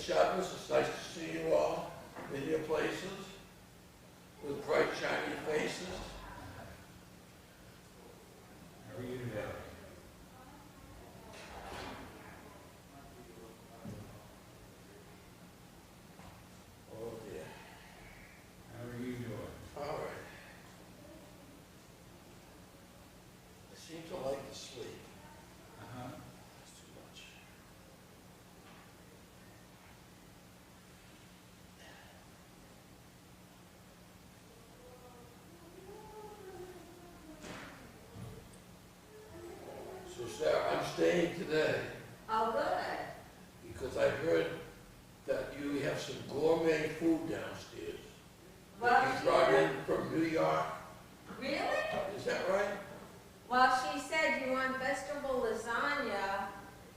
Shabbos. It's nice to see you all in your places with bright, shiny faces. How are you today? Oh dear. How are you doing? All right. I seem to like to sleep. Uh-huh. It's too much. So Sarah, I'm staying today Oh, good. because I heard that you have some gourmet food downstairs. Well, That you brought she- in from New York. Really? Is that right? Well, she said you want vegetable lasagna.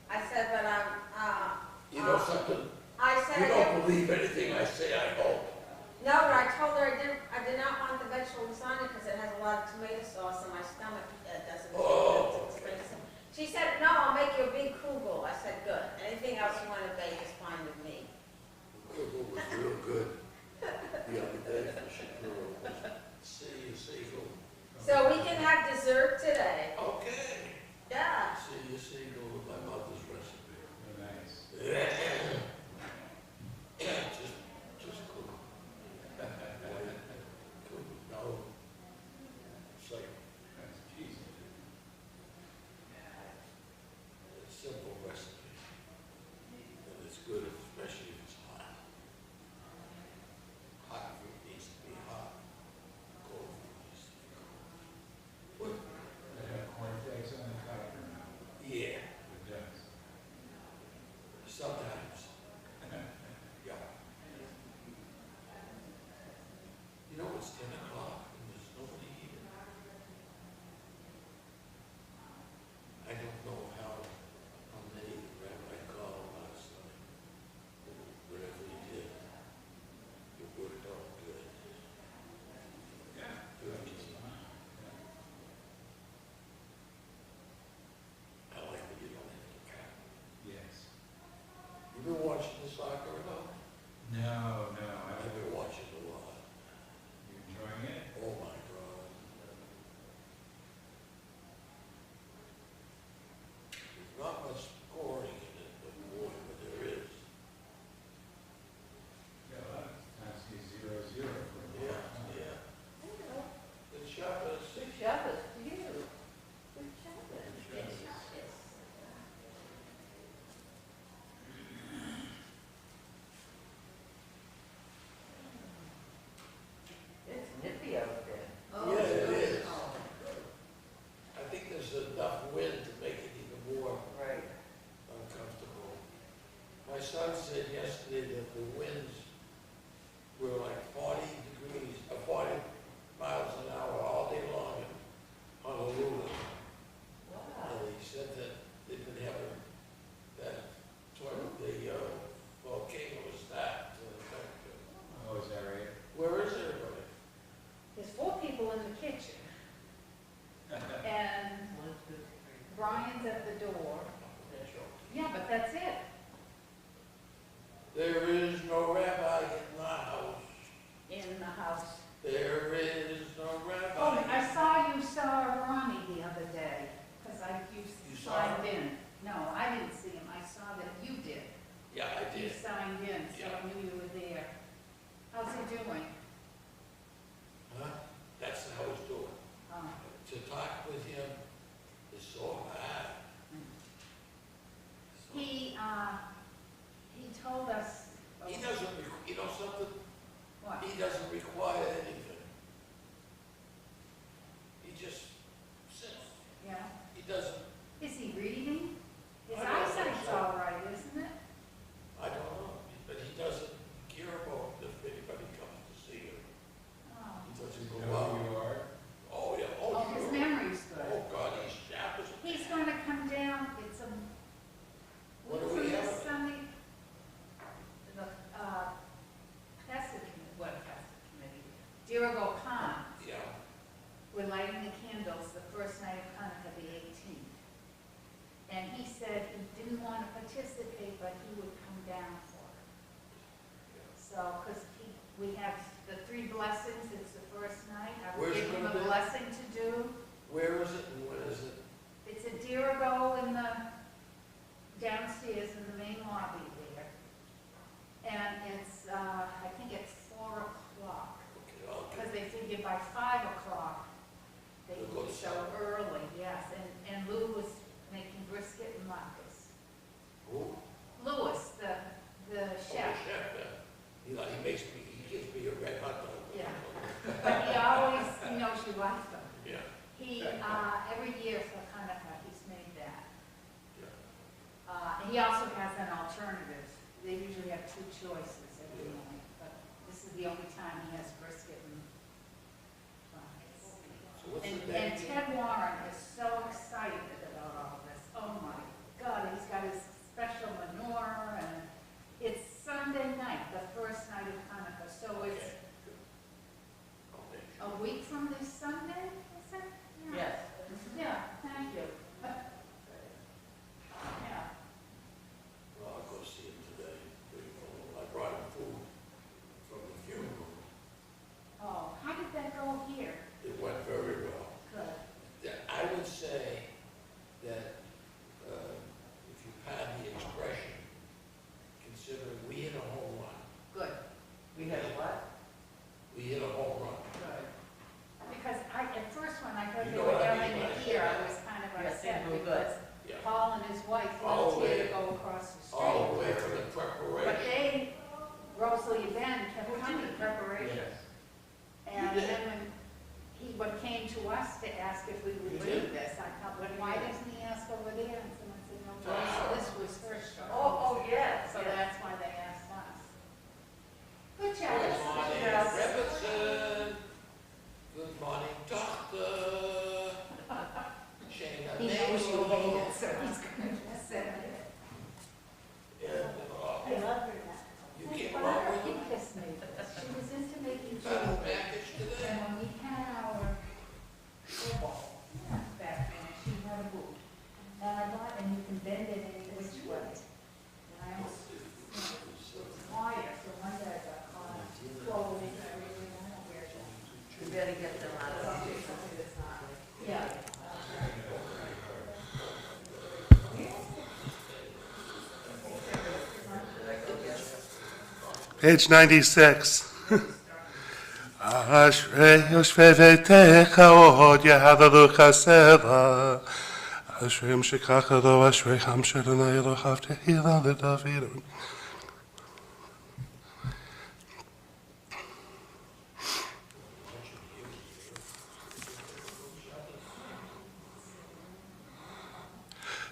I said, but You know something? I said You I don't didn't. believe anything I say, I hope. No, but I told her I did not want the vegetable lasagna because it has a lot of tomato sauce and my stomach doesn't. Oh. She said, no, I'll make you a big kugel. I said, good. Anything else you want to bake is fine with me. It was real good the other day for Shapiro. See, seagull. So we can have dessert today. Okay. Yeah. See, seagull with my mother's recipe. Oh, nice. Yeah. Just cook. No. It's like That's cheesy. a simple recipe. And it's good, especially if it's hot. Hot food needs to be hot. Cold food needs to be cold. They have cornflakes on the top or not? Yeah, It does. sometimes. Yeah. You know, it's 10 o'clock and there's nobody here. I don't know how many Rabbi called last night. Whatever he did, it worked out good. Yeah. Good. That was fun. I like that you don't have to count. Yeah. Yes. You been watching the soccer at all? No, I've been watching a lot. You enjoying it? Oh my God. There's not much scoring in it, but there is. Yeah, a lot of times he's 0-0 for a long Yeah, time. yeah. Good Shabbos. Good Shabbos to you. Good Shabbos. Good Shabbos. It's nippy out there. Yeah, it is. I think there's enough wind to make it even more Right. uncomfortable. My son said yesterday that the winds were like 40 degrees, 40 miles an hour all day long in Honolulu. Wow. And he said that they've been having that, the volcano was that. Oh, is that right? Where is everybody? There's 4 people in the kitchen, and Brian's at the door. Yeah, but that's it. There is no rabbi in the house. In the house. There is no rabbi. Oh, I saw you saw Ronnie the other day, because you You saw signed him? in. No, I didn't see him, I saw that you did. Yeah, I You did. signed in, so Yeah. I knew you were there. How's he doing? Huh? That's how he's doing. Oh, To talk with him is so hard. he told us. He doesn't, you know something? What? He doesn't require anything. He just sits. Yeah. He doesn't, Is he reading? His I don't think eyesight's so. all right, isn't it? I don't know, but he doesn't care about if anybody comes to see him. Oh. He doesn't You go know out. who you are? Oh, yeah, Oh, oh, his sure. memory's good. Oh, God, he's sharp as a He's gonna come down, it's a. What do we have? Sunday, the, Pastor Committee, what Pastor Committee? Dirigo Khan, Yeah, we're lighting the candles the first night of Hanukkah, the 18th. And he said he didn't want to participate, but he would come down for it. So, because we have the 3 blessings, it's the first night. I will Where's give it him gonna a be? blessing to do. Where is it and when is it? It's a Dirigo in the, downstairs in the main lobby there. And it's, I think it's 4 o'clock, Okay, I'll because get, they figure by 5 o'clock, they They'll go would to show supper. early, yes. And Lou was making brisket and latkes. who? Louis, the Oh, the chef. chef, yeah. He makes me, he gives me a red hot dog. Yeah. But he always, he knows you like them. Yeah, He, every year for Hanukkah, he's made that. yeah. And he also has an alternative. They usually have 2 choices every night, but this is the only time he has brisket and latkes. So what's And the name? Ted Warren is so excited about all this. Oh my God, he's got his special manure and it's Sunday night, the first night of Hanukkah, so it's Okay, good. I'll make sure. a week from this Sunday, is it? Yes. Yeah, thank you. Yeah. Well, I'll go see him today. I brought him food from the funeral. Oh, how did that go here? It went very well. Good. Yeah, I would say that if you pardon the expression, considering we hit a home run. Good, We had a what? We hit a home run. good. Because at first when I heard You they know were what I yelling mean when I it say here, I that. was kind of Yes, upset they were good. because Yeah. Paul and his wife All left the here way- to go across the street. All the way from the But preparation. they, Rosalie Ben kept coming. Preparation. Yes. And You did. then when he came to us to ask if we would You do did. this, I thought, well, why doesn't he ask over there? And someone said, no, this was her show. Oh, yes, So yes. that's why they asked us. Good job. Good morning, Yes. Robertson. Good morning, doctor. Shane, He knows you hate it, so he's gonna just say it. I love her that. You came along with He him? kissed me. She was into making Got a jewelry. package today? And when we had our football back then, she had a boot. And I bought, and you can bend it any which way. And I almost, it's wire, so one day I got caught clothing, everything, I don't wear that. You better get them out of here. Yeah. Page 96. Ashrei yoshvei veitecha od yehadalu chasera. Ashrei shekach ado ashrei ham shadonai Elochav tehila leDavid.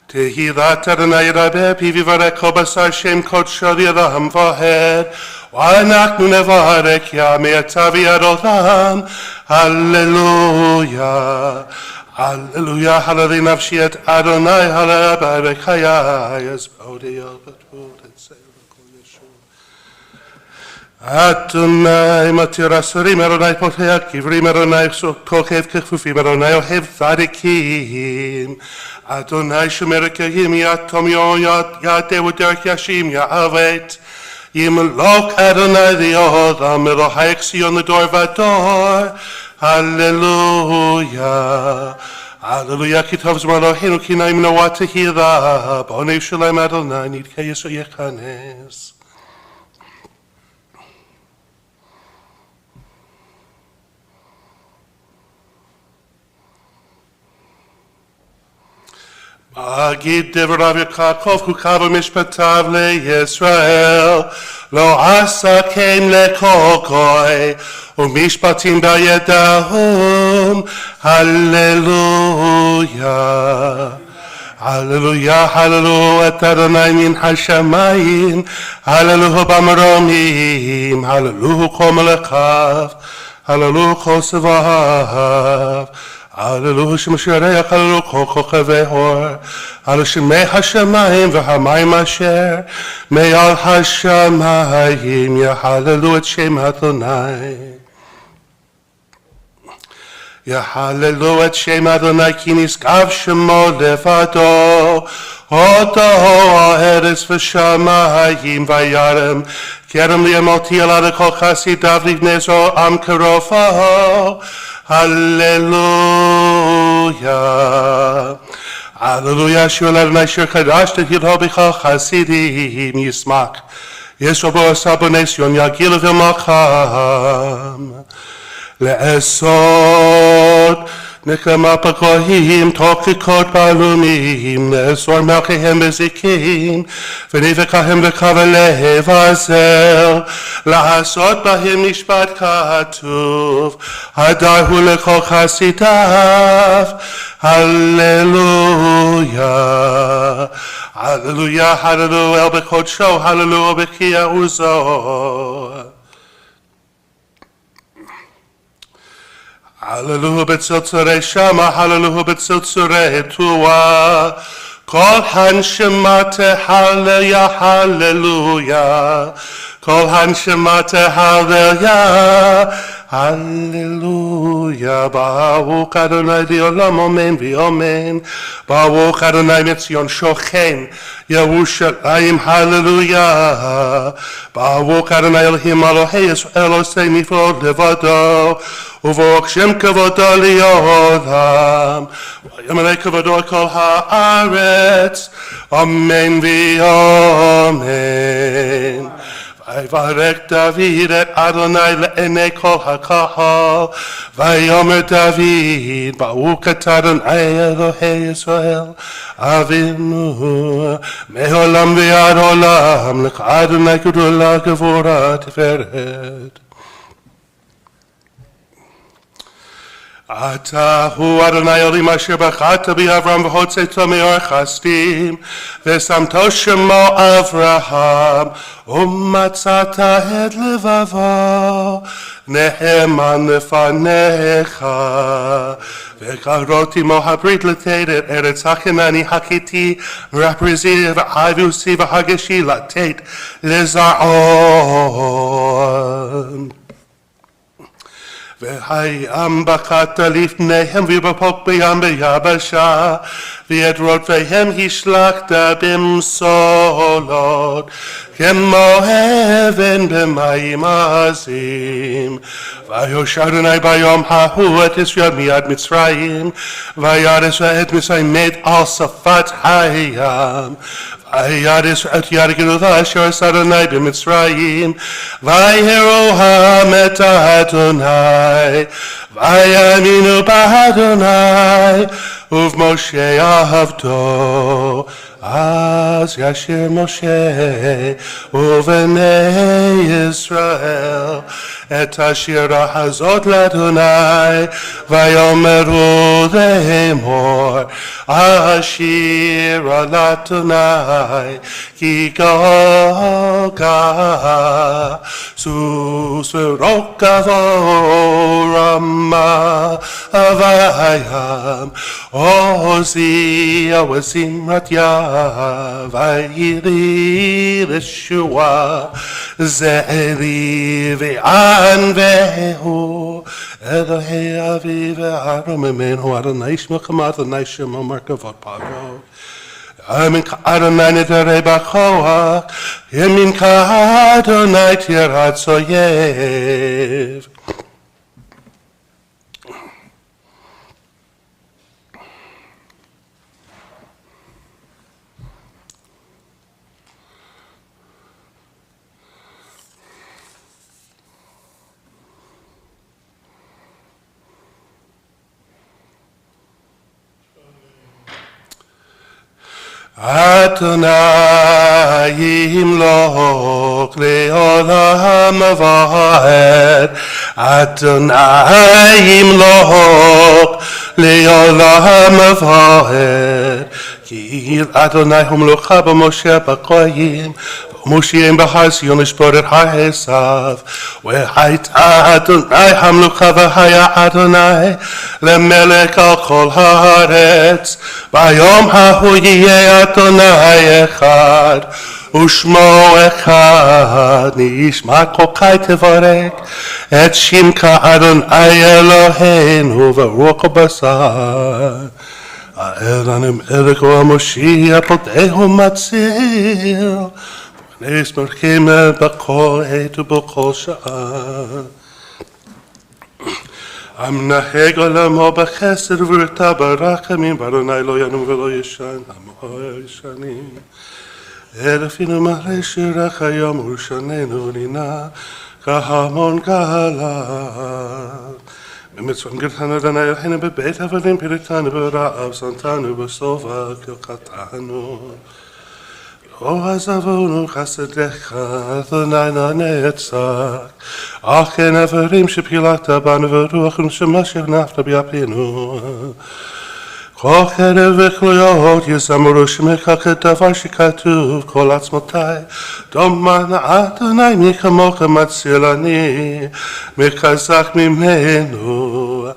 Tehilat Adonai Rabbe Pi Vivarech Basar Shem Kodsho Li'Olam Vahed V'Anachnu Nevarech Yamei Atavi Ad Olam Hallelujah Hallelujah Hallelujah Nafshi Et Adonai Hallelujah Barech Hayai Es Bodi El Batul Et Seir Kol Yeshua Adonai Matir Asurim Adonai Poteach Kivrim Adonai Tochev Kechufim Adonai Ohev Tzadikim Adonai Shomer Kehim Yatom Yad Derech Yashim Ya'avet Yimlok Adonai the Odam Elohai Sion the door Vador Hallelujah Hallelujah Kitov Zman Eloheinu Kinaim Noah Tehila Bonei Shalem Adonai Nidkei Yisro Yechanes Agid devrav Yaakov hukav mishpatav leYisrael lo asa ken lekokoi umishpatim bayedahum Hallelujah Hallelujah Hallelujah et Adonai min hashamayim Hallelujah b'maromim Hallelujah kol melekav Hallelujah kol sevav Hallelujah Shemashirayach Hallelujah Kol Kochavei Hor Hallelujah Shemei Hashamayim V'Hamayim Asher Mei Al Hashamayim Ya Hallelujah Et Shem Adonai יהללו את שם אדוני כי נשגב שמו לבדו, אותו הארץ ושמיים וירם, כרם לימותי על עד כל חסידיו לבני זו עם קרובו, הללויה. הללויה שיר לאדוני שיר חדש תהילו בכל חסידים ישמח, ישו בו עשה בני ציון יגיל ומלכם. לעשות נקמה בכהים תוקקות בעלומים, לאסור מלכיהם בזיקים ונבקהם בכבלי בזל, לעשות בהם משפט כתוב, הדר הוא לכל חסידיו. הללויה. הללויה, הללויה בקודשו, הללויה בקיא עוזו. הללויה בצלצלי שמה, הללויה בצלצלי תרועה, כל הנשמה תהלליה, הללויה, כל הנשמה תהלליה, הללויה. ברוך אדוני לעולם אמן ואמן, ברוך אדוני מציון שוכן ירושלים, הללויה. ברוך אדוני אלוהים אלוהי ישראל עושה מפלאות לבדו, וברוך שם כבודו לעולם, וימלא כבודו כל הארץ, אמן ואמן. ויברך דוד את אדוני לעיני כל הקהל, ויאמר דוד, ברוך אתה אדוני אלוהי ישראל אבינו מעולם ועד עולם, לך אדוני גדולה גבורה תפארת. אתה הוא אדוני אלוהים אשר בחרת בי אברהם והוצאתו מאור חסדים, ושמתו שמו אברהם, ומצאת את לבבו נאמן לפניך, וקראתי עמו הברית לתת את ארץ הכנעני החיתי והפריזי והיבוסי והגשי לתת לזרעו. והים בקעת לפניהם ובפוק בים ביבשה, ואת רודפיהם השלכת במשולות, כמו אבן במים עזים. ויושיע אדוני ביום ההוא את ישראל מיד מצרים, וירד ישראל את מצרים מת על שפת הים. וירא ישראל את יד הגדולה אשר עשה אדוני במצרים, ויראו העם את אדוני, ויאמינו באדוני ובמשה עבדו. אז ישיר משה ובני ישראל את השירה הזאת לאדוני, ויאמרו לאמור, השירה לאדוני כי גאה סוס ורוכבו רמה וים, עוזיה וזמרתיה ויהי לשוע, זה אלי וענווהו אלוהי אבי וארוממנו, אדוני שמכם אדוני שמו מרכבות פגו. ימין כאדוני נדרי בכוח, ימין כאדוני תירץ אויב. אדוני ימלוך לעולם ועד, אדוני ימלוך לעולם ועד, כי אדוני הוא מלוכה במשה בכהים, ומושיעים בהר ציון לשבור את הר עשיו. והייתה אדוני המלוכה והיה אדוני למלך על כל הארץ. ביום ההוא יהיה אדוני אחד, ושמו אחד נשמע כל חי תברך את שמך אדוני אלוהינו ברוח ובשר. האל הנמלך הוא המושיע פותח ומציל ונס מלכים בכל עת ובכל שעה. המנהג עולמו בחסד וברתה ברחמים באדוני לא ינום ולא ישן עמו הישנים. אלפינו מלא שירך היום ורשננו נינה כהמון גלה. במצוון גרתנו אדוני אלוהינו בבית עבדים פירתנו ברעב שנתנו בשובע קלקתנו. לא עזבנו חסדך אדוני נצח אך כן עברים שפילגת בנו ורוח ונשמה שנפת ביפינו. כל חרב וכלויות יזמרו שמך כדבר שכתוב כל עצמותיי דומנה אדוני מי כמוך מציל אני מי חזק ממנו.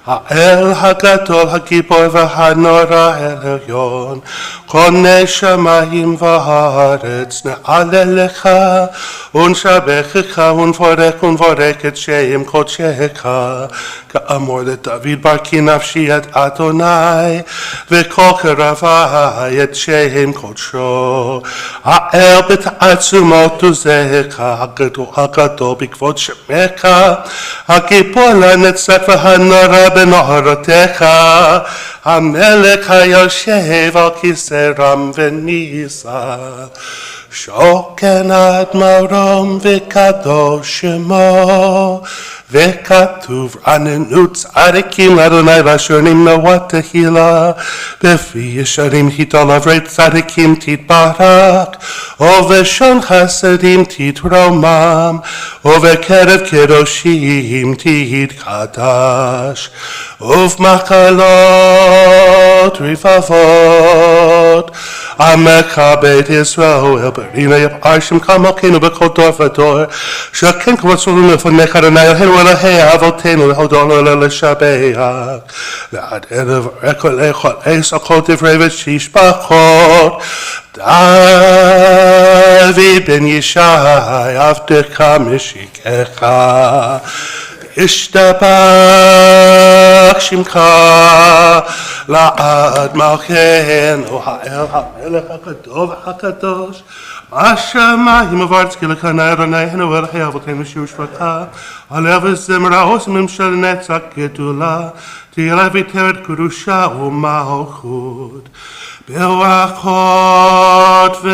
האל הגדול הגיבור והנורא העליון קונה שמיים וארץ נעלה לך ונשבחך ונברך את שם קודשך כאמור לדוד ברכי נפשי את אדוני וכל קרבי את שם קודשו. האל בתעצומות עוזך הגדול בכבוד שמך הגיבור לנצח והנורא בנורתך. המלך היושב על כיסא רם ונישא שוכן עד מרום וקדוש שמו וכתוב רננו צדיקים לאדוני ואשר נמנוע תהילה בפי ישרים יתעלה צדיקים תתברך ובשון חסדים תתרומם ובקרב קדושים תתקדש ובמחלות רבבות עמך בית ישראל ברינה יפאר שמך מלכנו בכל דור ודור שכן כבודנו לפניך אדוני אלוהינו אלוהי אבותינו להודות לו לשבח ועד ערב רק לכל עשר כל דברי ותשבחות. דוד בן ישי עבדך משיקך ישתבח שמך לעד מלכנו האל המלך הגדול והקדוש השמיים ובארץ כי לקנא אדוננו אלוהי אבותינו שיושבחה עלה וזמרה עושים של נצח גדולה תהיה לה ויתרת קדושה ומלכות ברכות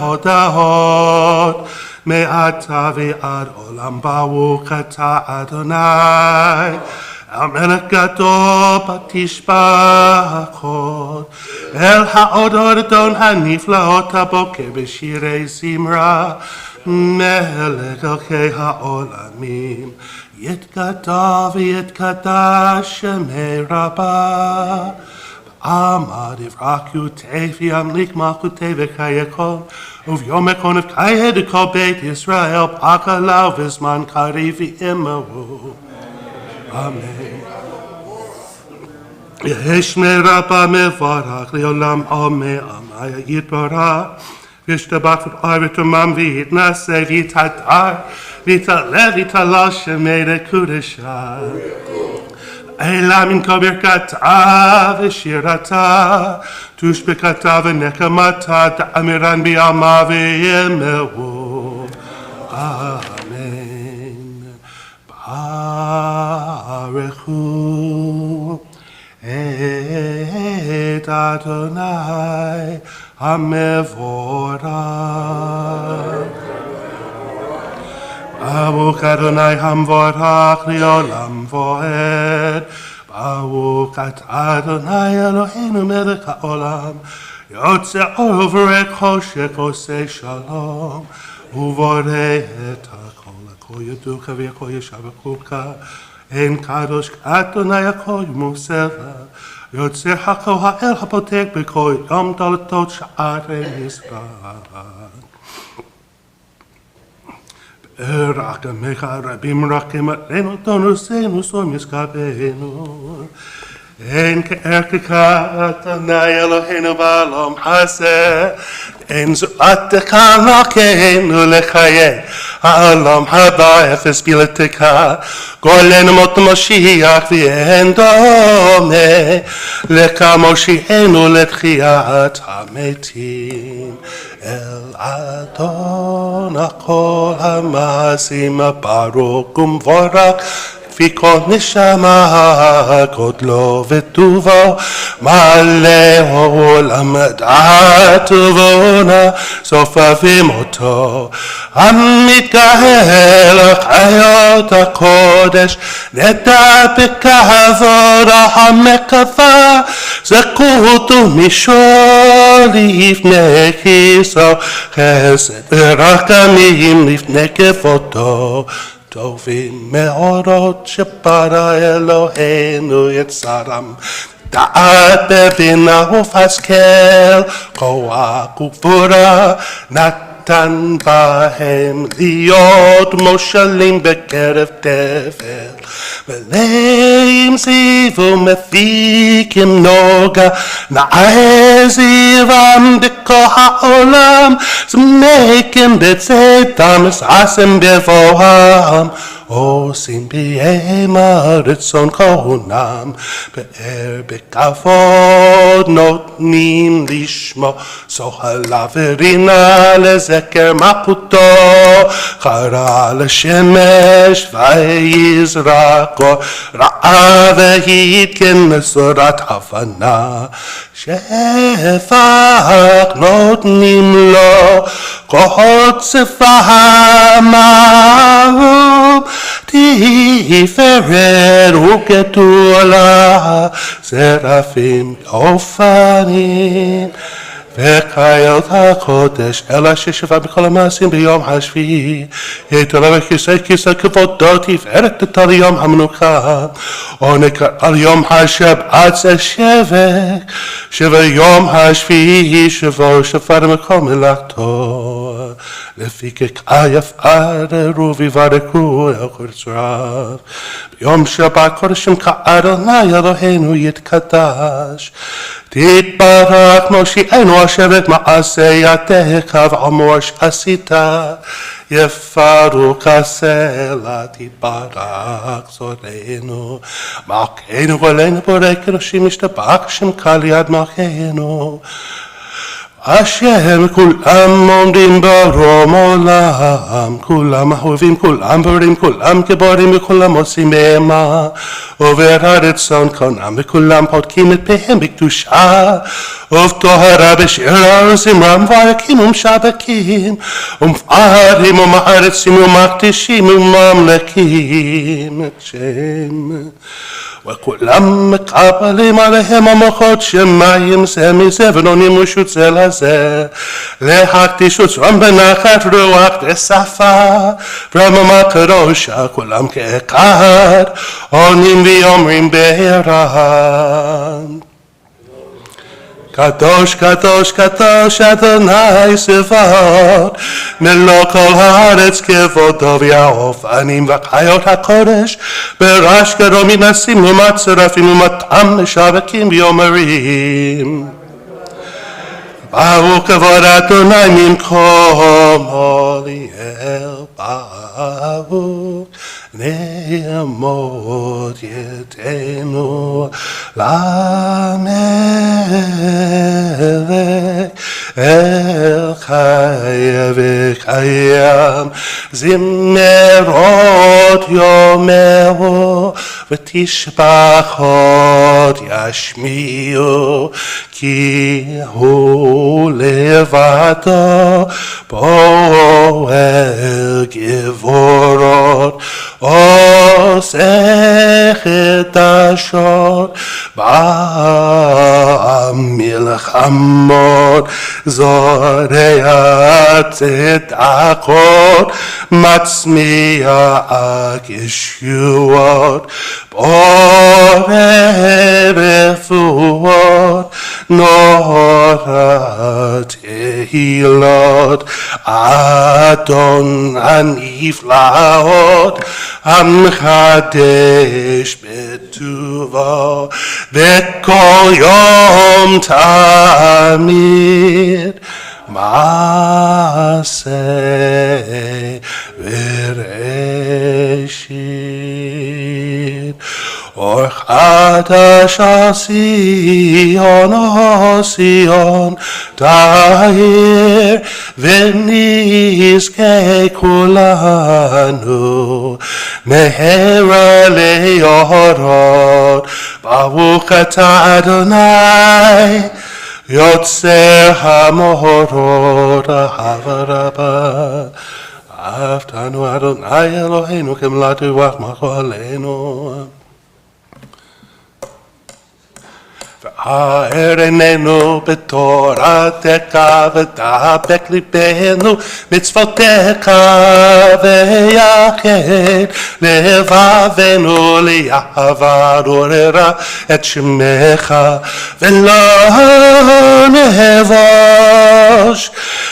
והודאות מעתה ועד עולם ברוך אתה אדוני המלך גדול בתשבחות אל ההודות אדון הנפלאות הבוקר בשירי זמרה מלך אלוקי העולמים יתגדל ויתקדש שמי רבה עמד יברח יוטה וימליך מלכותי וחייקו וביום הקונף כיהד כל בית ישראל בקלה ובזמן קריב ויאמרו אמן. יש מרבה מברך לעולם עמי עמי יתברך וישתבח ופאר ותומם ויתנשא ויתהדר ויתעלה ויתעלה שמי לקודשה אלא מן כל ברכתה ושירתה תושבחתה ונחמתה תאמירן בימה ויאמרו אמן. ברכו את אדוני המבורך. ברוך אדוני המבורך לעולם ועד. ברוך אתה אדוני אלוהינו מלך העולם יוצא אור ובורא חושך עושה שלום ובורא את הכל. הכל ידעוך והכל ישבחוך אין קדוש כאדוני הכל ימוסר יוצא הכל האל הפותח בכל יום דלתות שערי מזבח. רחמך רבים רחם עלינו תנוסנו שום ישכבנו אין כערכך, אדוני אלוהינו בעולם הזה, אין זרועתך נלכנו לחיי העולם הבא, אפס בלתך, גואלנו מות המשיח ואין דומה, לך מושיענו לתחיית המתים. אל אדון כל המעשים ברוך ומבורך, כפי כל נשמה, גודלו וטובו, מלא עולם דעת ובונה, סוף ומותו. המתגאה לחיות הקודש, נדע בכבוד המקווה, זכות ומשול לפני כיסו, חסד ורחמים לפני כבודו. טובים מאורות שברא אלוהינו יצרם, דעת בבינה ופשכל, כוח וגבורה נתן בהם להיות מושלים בקרב תבל. מלאים זיו ומפיקים נוגה, נאה זיום בכל העולם, זמקים בצאתם וששם בבואם, עושים בהמה רצון כהונם, פאר בכבוד נותנים לשמו, סוהלה ורינה לזכר מלכותו, חרה לשמש ויזרק אור, רעה והתקן מסורת הבנה, שפך נותנים לו, כוחות צפם אהוב, תפארת וגדולה, שרפים אופנים, וקיילות הקודש, אלא ששווה בכל המעשים ביום השביעי, יתעלה וכיסא כבודו, תפארת תתה ליום המנוחה, או נקרא על יום השבת זה שביום השביעי שבו שפר מכל מלאכתו, לפי ככה יפארו ויברכו אל חרצוריו. ביום שבת קודשים כאדוני אלוהינו יתקדש, תתברך מושיענו אשר את מעשה ידיך ועמור שעשית, יפרו כסלע תתברך זורנו, מלכנו גואלנו בורא קדושים משתבח שם קל יד מלכנו, אשר כולם עומדים ברום עולם, כולם אהובים, כולם בורים, כולם גיבורים וכולם עושים בהמה, עובר הרצון קונם וכולם פותקים את פיהם בקדושה ובטהרה בשירה וזמרה, מברכים ומשבקים ומפארים ומערצים ומקדישים וממלכים את שם, וכולם מקבלים עליהם המוחות שמיים זה מזה ונונים רשות זה לזה, להקדיש עצמם בנחת רוח ושפה ברמה קדושה, כולם כאחד עונים ואומרים בהירן, קדוש קדוש קדוש אדוני צבאות, מלוא כל הארץ כבודו והאופנים וחיות הקודש, ברעש גדול מנסים ומצרפים ומתם משבקים ואומרים, ברוך כבוד אדוני ממקום עליאל, ברוך נעמוד ידינו למלך אל חי וקיים, זמרות יאמרו ותשבחות ישמיעו, כי הוא לבדו פועל גבורות, עושה חדשות במלחמות, זורע צדקות, מצמיח ישועות, בורא רפואות, נורא תהילות, אדון הנפלאות, המחדש בטובו, בכל יום תמיד, מעשה וראשית. אור חדש על ציון, או ציון תאיר, ונזכה כולנו מהרה לאורות. ברוך אתה אדוני יוצר המאורות, אהבה רבה. אהבתנו אדוני אלוהינו כמלאתי ורחמך עלינו. והאר עינינו בתורתך ודבק ליבנו מצוותיך, ויחד לבבנו לאהבה עוררה את שמך, ולא נבוש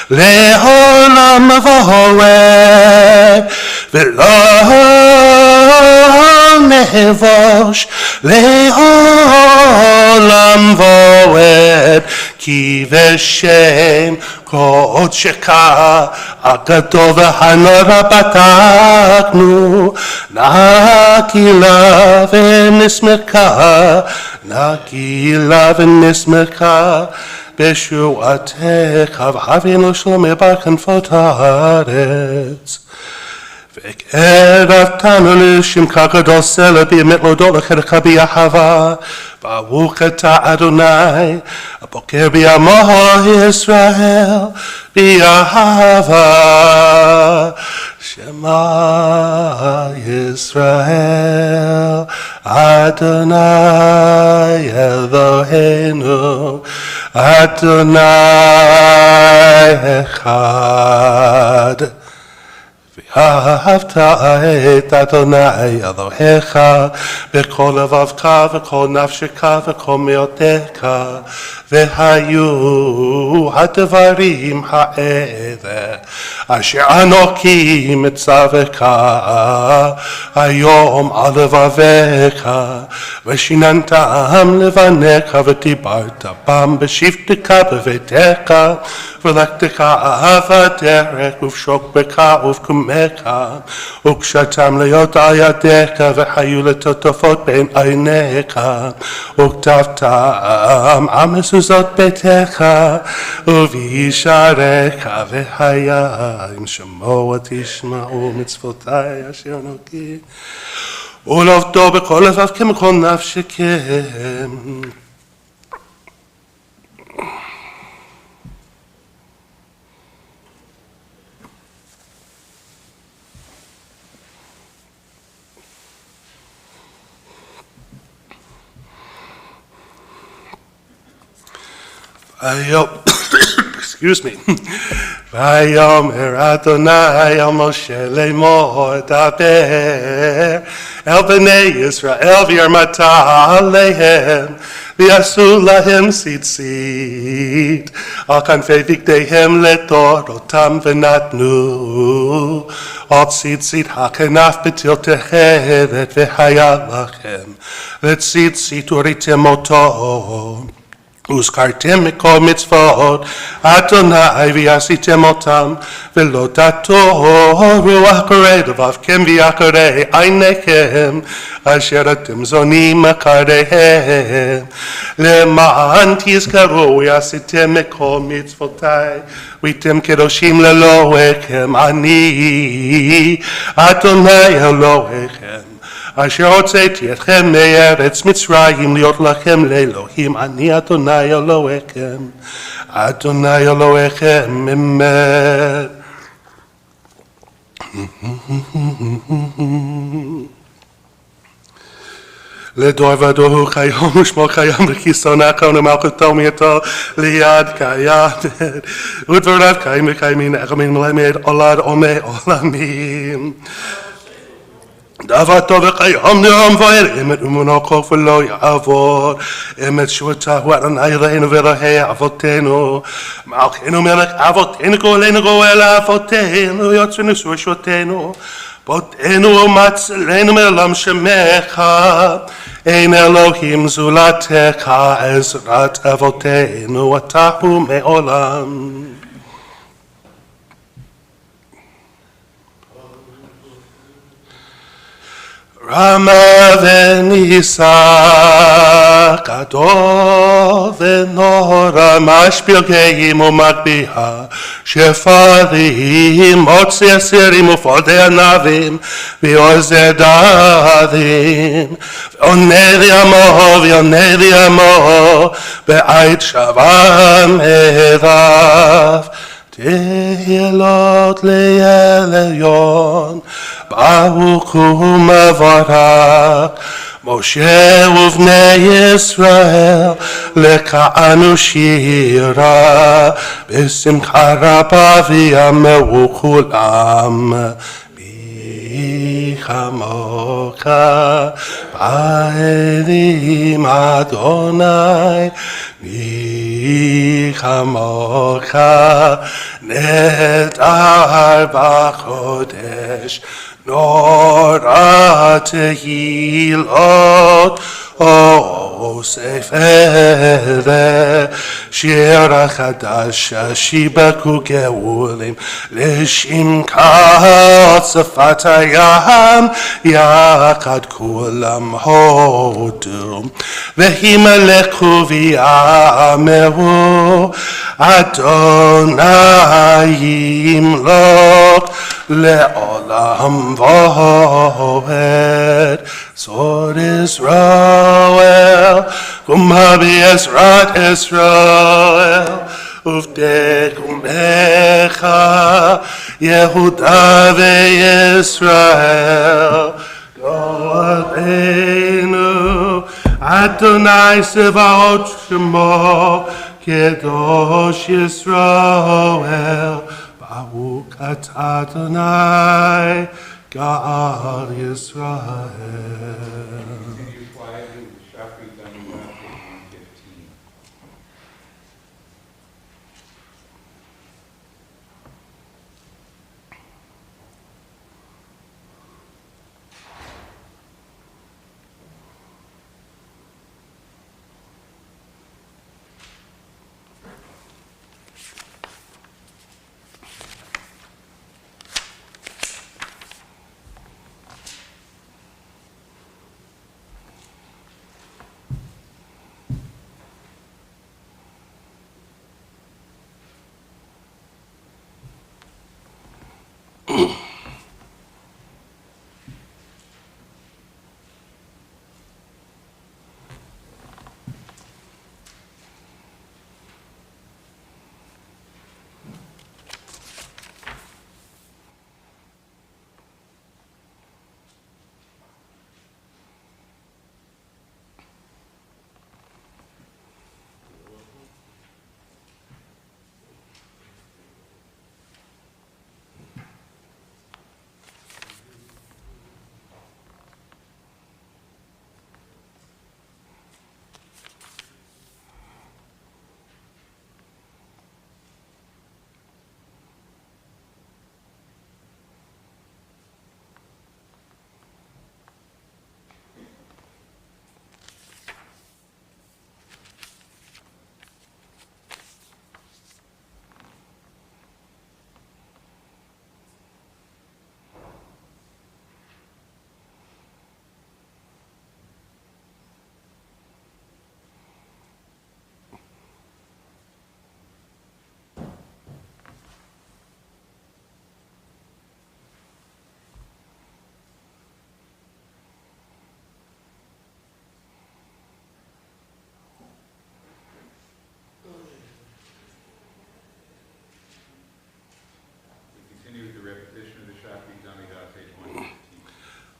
לעולם ועד, ולא נבוש לעולם ועד, כי בשם קודשך הגדול והנורא פתחנו, נגילה ונשמחה, נגילה ונשמחה בשורתך, והבינו שלומי בר כנפות הארץ. וקרבתנו לשמך גדול סלע באמת להודות לך באהבה. ברוך אתה אדוני הבוקר בעמו ישראל באהבה. שמע ישראל אדוני אלוהינו אדוני אחד. ואהבת את אדוני אלוהיך בכל לבבך וכל נפשך וכל מאודך, והיו הדברים האלה אשר אנוכי מצווך היום על לבביך, ושיננתם לבניך ודיברת בם בשבתך בביתך, ולכתך בדרך ובשוקבך ובקומך, וקשרתם להיות על ידיך והיו לטוטפות בין עיניך, וכתבתם על מזוזות ביתך ובישעריך, והיה אם שמוע תשמעו מצוותי אשר אנוכי ולעבדו בכל לבבכם ובכל נפשכם. Excuse me. ויאמר אדוני אל משה לאמור דבר אל בני ישראל וירמת עליהם ויעשו להם ציצית על כנפי בגדיהם לדורותם ונתנו על ציצית הכנף בתל תכלת, והיה לכם לציצית וראיתם אותו וזכרתם מכל מצוות אדוני ועשיתם אותם, ולא תטורו אחרי לבבכם ואחרי עיניכם אשר אתם זונים אחריהם, למען תזכרו ועשיתם מכל מצוותי והייתם קדושים לאלוהיכם. אני אדוני אלוהיכם אשר הוצאתי אתכם מארץ מצרים להיות לכם לאלוהים. אני אדוני אלוהיכם, אדוני אלוהיכם אמת. לדור ודור הוא חיום ושמו חיים וכיסון הקון ומלכותו מאתו ליד קיימת ודבריו קיים וקיימים נחמים מלמד עולד עומי עולמים. דבר טוב וקיים נעם ואר, אמת אמונו כוף ולא יעבור, אמת שבטהו אדוני אלוהינו ואלוהי אבותינו, מלכנו מלך אבותינו גואלנו גואל אבותינו, יוצרנו שורשותינו, בותנו ומצלנו מעולם שמך, אין אלוהים זולתך עזרת אבותינו, אתה הוא מעולם. רמה ונישא, גדול ונורא, משפיל גאים ומגביה, שפלים, מוציא אסירים ופודי ענבים, ועוזר דרים, ועונה לי עמו, בעית שבם אליו. תהילות לעליון, ברוך הוא מבורך, משה ובני ישראל, לקענו שירה, בשמחה רבה ויאמרו כולם. מי כמוך באלים אדוני, מי כמוך נהדר בקודש, נורא תהילות אוסף אלה, שיר החדש שיבקו גאולים, לשמחת שפת הים, יחד כולם הודו, והימלכו ויאמרו, אדוני ימלוך לעולם ועד. Sword Israel, kumhabi Ezrat Israel, uvdek umecha, Yehuda ve'Yisrael, Go'aleinu, Adonai Sevaot Shemo, Kedosh Yisrael, Baruch atah Adonai, God Yisrael. Continue quietly with Shafri Damimah, page 115.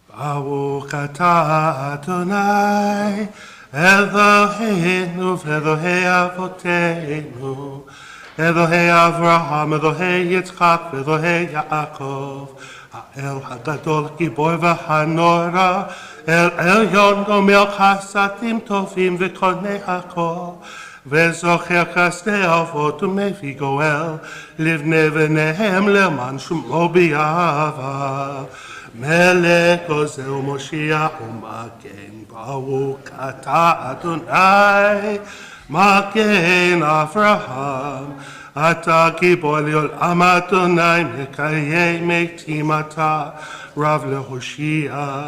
Baruch atah Adonai, Eloheinu v'Elohei Avoteinu, Elohei Avraham, Elohei Yitzchak, v'Elohei Yaakov, האל הגדול גיבור והנורא, אל עליון גומל חסדים טובים וקונה הכל, וזוכר חסדי אבות ומביא גואל לבני בניהם למען שמו באהבה. מלך עוזר ומושיע ומגן, ברוך אתה אדוני מגן אברהם. אתה גיבור לעולם אדוני, מקיים מתים אתה, רב להושיע.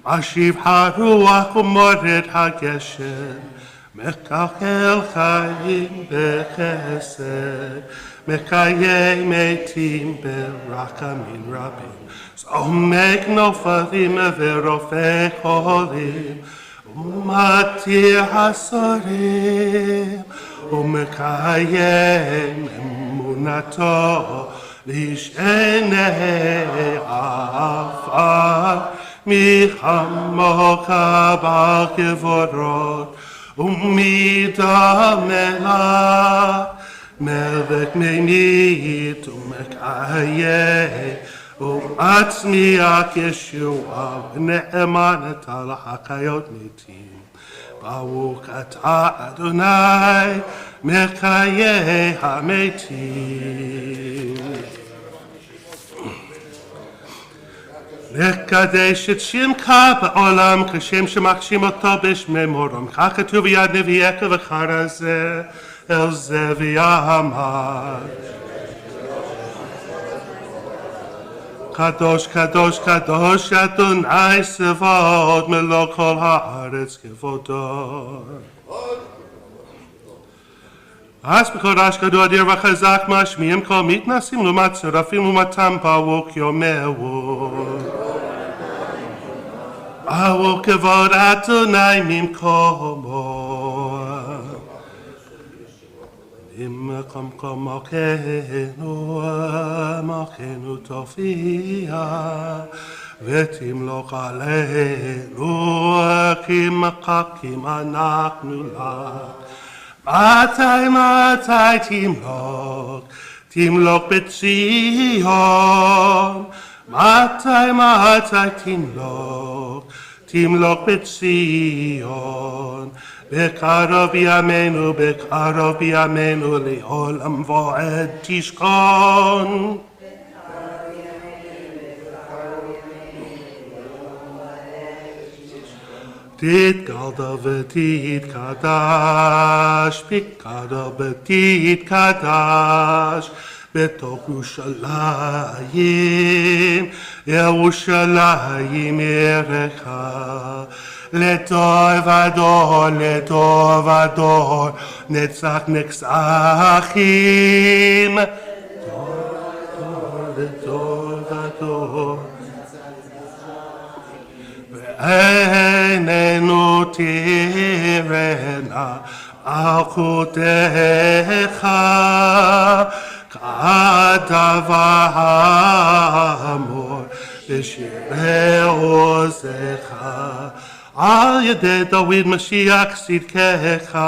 משיב הרוח ומורד הגשם, מקלקל חיים בחסד, מקיים מתים ברחמים רבים. זומק נופלים ורופא חולים, ומתיר הסורים, ומקיים אמונתו לשני עפר. מי כמוך בגבורות ומידה מלך, מלך ממית ומקיים ומצמיח ישועה, ונאמן אתה להחיות מתים. ברוך אתה אדוני מחיי המתים. לקדש את שמך בעולם כשם שמחשים אותו בשממורם, כך כתוב ביד נביאך וכרזה אל זה ויאמר. קדוש קדוש קדוש אדוני צבאות, מלוא כל הארץ כבודו. אז בקודש גדול אדיר וחזק משמיעים כל מתנסים לעומת צרפים ומתם ברוך יאמרו. ברוך כבוד אדוני ממקומו. ממקום מלכנו, מלכנו תופיע, ותמלוך עלינו, כי מחכים אנחנו לך. מתי תמלוך, תמלוך בציון. מתי תמלוך, תמלוך בציון. בקרוב בימינו לעולם ועד תשכון. תתגדל ותתקדש, תתגדל ותתקדש, בתוך ירושלים, ירושלים עירך. לדור ודור, לדור ודור, נצח נצחים. לדור ודור. ועינינו תראנה מלכותך, כדבר האמור בשירי עוזך, על ידי דוד משיח צדקך.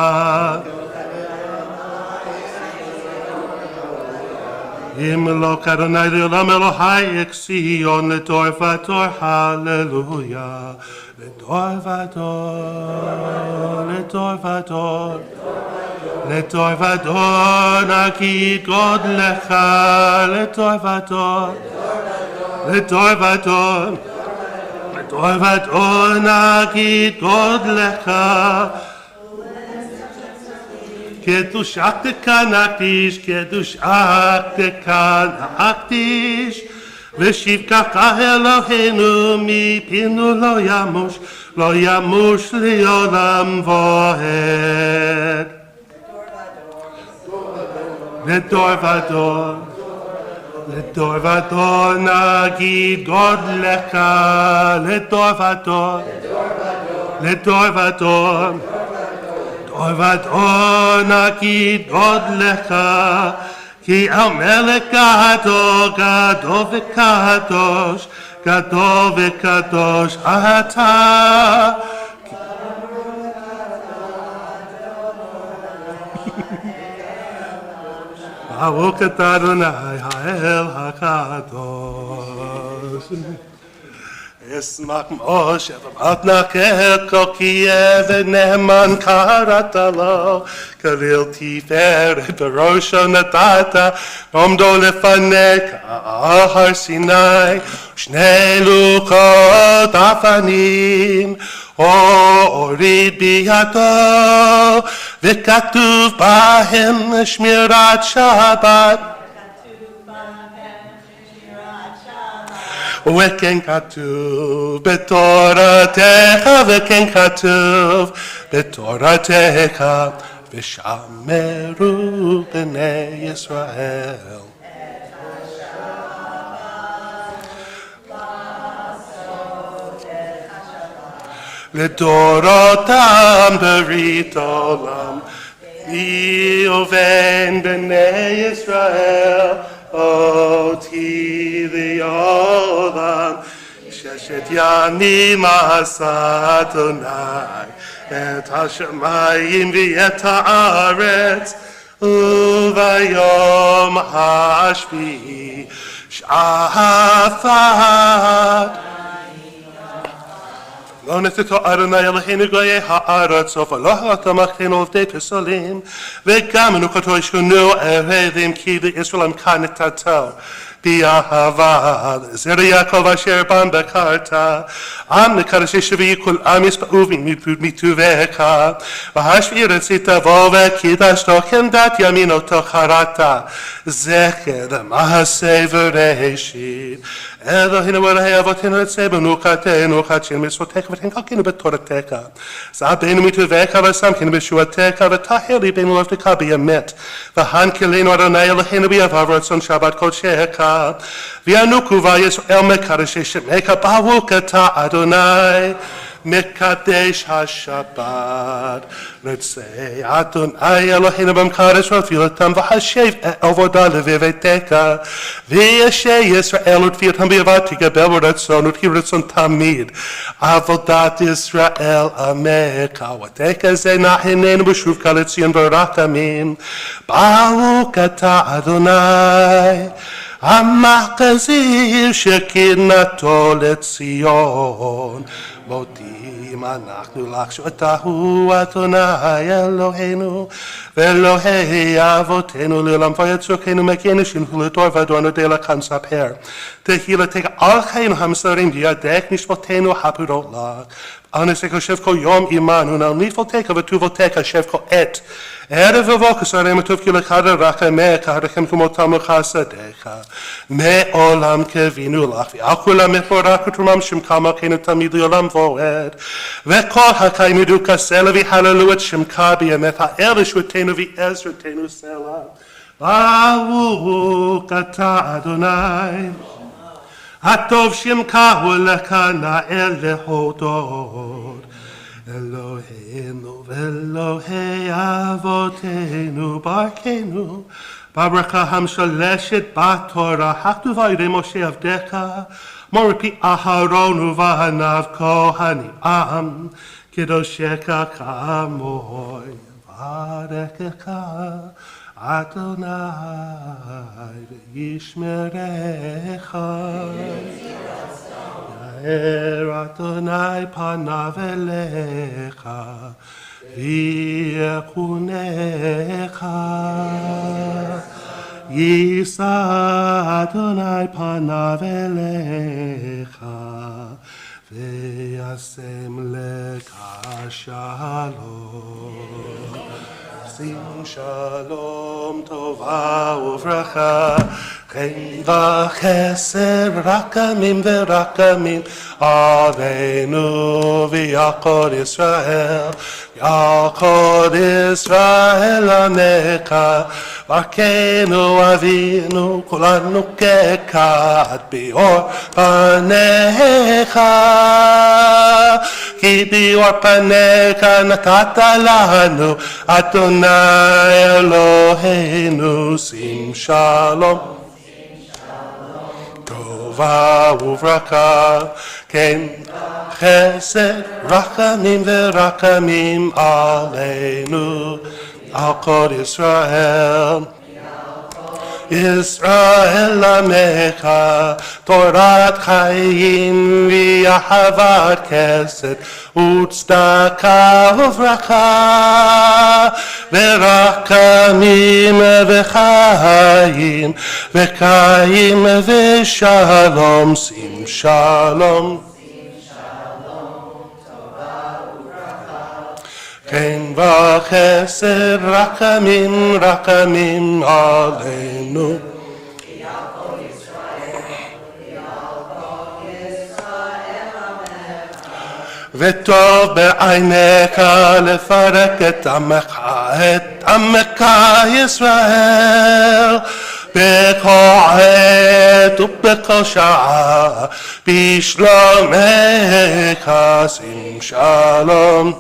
ימלוך אדוני לעולם אלוהי ציון לדור ודור, הללויה. לדור ודור, לדור ודור, לדור ודור נגיד גודלך. לדור ודור, לדור ודור, לדור ודור נגיד גודלך. קדושך נקדיש, קדושך נקדיש, ושבחך אלוהינו מפינו לא ימוש, לא ימוש לעולם ועד. לדור ודור, לדור ודור נגיד גודלך. לדור ודור, לדור ודור, לדור ודור נגיד גודלך. כי המלך גדול, גדול וקדוש, גדול וקדוש אתה. ברוך אתה אדוני האל הקדוש. אשמח משה ומתנכל כל כי עבד נאמן קראת לו, כליל תפארת בראשו נתת, עומדו לפניך על הר סיני, שני לוחות אבנים, הוריד בידו, וכתוב בהם שמירת שבת. וכן כתוב בתורתך, וכן כתוב בתורתך, ושמרו בני ישראל. לדורותם ברית עולם, לי ובן בני ישראל, אותי לעולם, ששת ימים עשה אדוני את השמיים ואת הארץ, וביום השביעי שפט. לא נתתו אדוני אלוהינו גויי הארץ, ולא תמכתנו עובדי פסלים, וגם מנוחתו ישכנו ערבים, כי לישראל עמך נתתו. באהבה לזרע יעקב אשר בם בחרת, עם לקדשי שביעי כל עם יספעו מטובך, והשביעי רצית בו וקידשתו, כעמדת ימין אותו חרת, זכר למעשה וראשית. אלוהינו אלוהי אבותינו רצה במנוחתנו, חדשים מצוותיך ותנקלקנו בתורתך. זעבנו מטובך ושמחנו בישועתך, וטהר ליבנו לעבדך באמת. והנקלנו אדוני אלוהינו ביעבר ורצון שבת קודשך. וינוקו וישראל מקדשי שמך, ברוך אתה אדוני מקדש השבת. רצה אדוני אלוהינו במקדש ותפילתם, והשב עבודה לבביתך, וישי ישראל ותפילתם ביעבר תקבל ברצון ותרצון תמיד. עבודת ישראל עמך, ותקה זה נעננו בשובך לציון ברחמים. ברוך אתה אדוני המחזיר שקנאתו לציון. מודים אנחנו לך שאתהו אדוני אלוהינו ואלוהי אבותינו לעולם ויצוקנו מגנו שינהו לדור ודור נודה לך נספר. תהילתך על חיינו המסרים בידך נשמותינו הפורות לך. אנשך יושב כל יום עמנו, נעל נפלתך וטובתך יושב כל עת. ערב ובוקר שרים וטוב כי לך רחמך, הרחם כמותם וחסדיך. מעולם קווינו לך, ועל כולם מפורק ותרומם שמך מלכנו תמיד לעולם ועד. וכל החיים ידעו כסלע והללו את שמך בימיך, אל ישועתנו ועזרתנו סלע. ברוך אתה אדוני. הטוב שמך ולך נאה להודות. אלוהינו ואלוהי אבותינו ברכנו בברכה המשלשת בתורה הכתובה על ידי משה עבדך, מור פי אהרון ובניו כהנים עם קדושך כמוי. ברכך אדוני וישמרך. יאר אדוני פניו אליך ויחונך. יישא אדוני פניו אליך וישם לך שלום. שים שלום טובה וברכה, חן וחסד רחמים ורחמים עלינו ויעקב ישראל. יעקב ישראל עמך, ברכנו אבינו כולנו ככת באור פניך. כי באור פניך נתת לנו אדוני אלוהינו. שים שלום טובה וברכה, כן חסד רחמים ורחמים עלינו על כל ישראל. Israel Amecha, Torat Chaim v'Ahavat Chesed, U'Tzedaka Uvracha, V'Rachamim v'Chaim, V'Chaim v'Shalom, Sim Shalom. Ken v'chesed rachamim rachamim aleinu. וטוב בעיניך לפרק את עמך ישראל בכל עת ובכל שעה בשלומך שים שלום.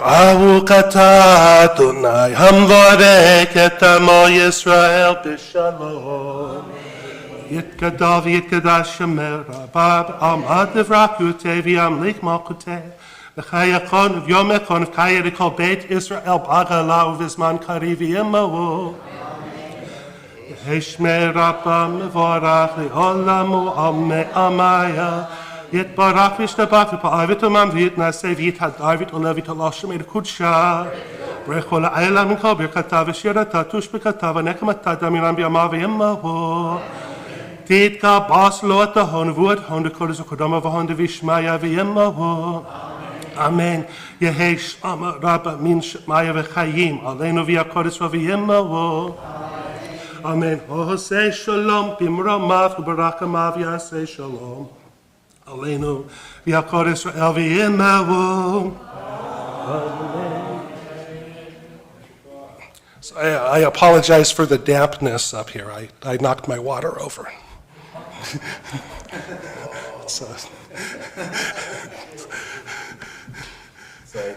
ברוך אתה אדוני המברך את עמו ישראל בשלום. יתגדל ויתקדש שמר רבה בעמד לברכותי וימליך מלכותי וחייכון וביומכון וחיה לכל בית ישראל בעגלה ובזמן קריב עמו. ישמר רבה מבורך לעולם ועמי עמיה יתברך וישתבח ופעל ותאמם ויתנשא ויתהדר ויתעלה ויתעלשם אל קודשה ברכו לעילה מן כל ברכתה ושירתה תושבקתה ונקמתה דמירם בימיו ועמו תתקבץ לו את ההון ובוא את הון דקודש וקודמה והון דבישמיה ועמו אמן. יהי שלום רבה מן שמיה וחיים עלינו והקודש ועמו אמן. עושה שלום במרומיו וברחמיו יעשה שלום Aleinu, v'yakor Israel v'yimavu. So I apologize for the dampness up here. I knocked my water over. So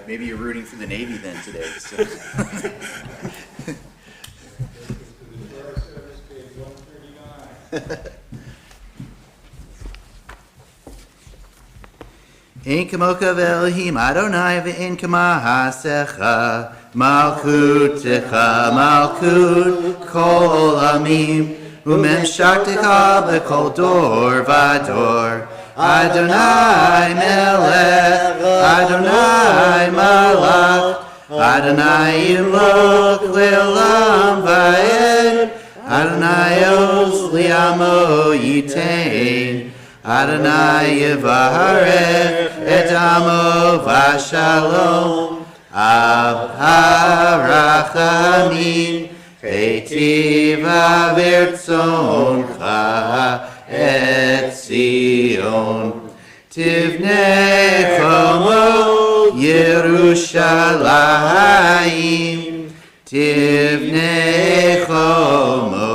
maybe you're rooting for the Navy then today. So. Ein kamoka ve'elohim Adonai ve'en kama hasecha malchutecha malchut kol amim umemshaktecha b'kol dor v'ador Adonai melech Adonai malach Adonai yimloch le'olam va'ed Adonai os li'amo yitain Adonai yevarech et amo v'shalom av harachamim heitiva v'rtzoncha et Zion tivnei chomo Yerushalayim tivnei chomo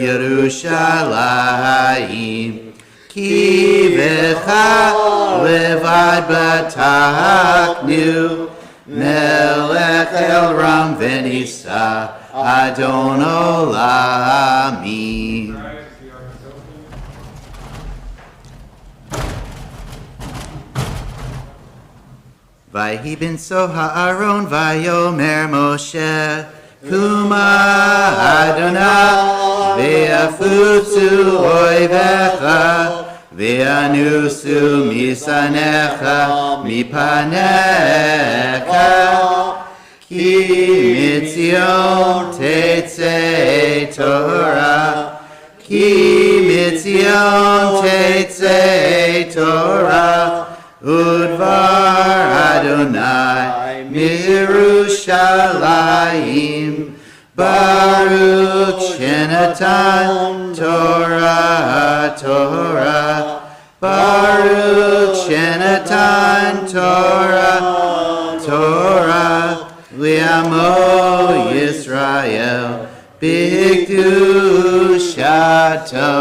Yerushalayim Ki v'cha levad b'taknu melech el ram v'nisa Adon olamim. Vayhi bin so ha'aron vayomer Moshe Kuma Adonai ve'afutzu oivecha ve'anusu misanecha mipanecha ki mitzion tetzei Torah ki mitzion tetzei Torah udvar Adonai mirushalayim Baruch Shenatan Torah Torah Baruch Shenatan Torah Torah Li'amo Yisrael B'Kedushato.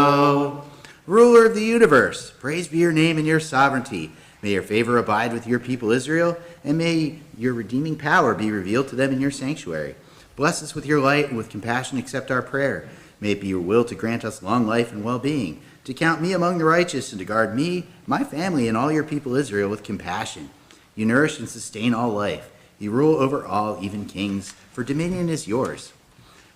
Ruler of the universe, praise be your name and your sovereignty. May your favor abide with your people Israel, and may your redeeming power be revealed to them in your sanctuary. Bless us with your light, and with compassion accept our prayer. May it be your will to grant us long life and well-being, to count me among the righteous, and to guard me, my family, and all your people Israel with compassion. You nourish and sustain all life. You rule over all, even kings, for dominion is yours.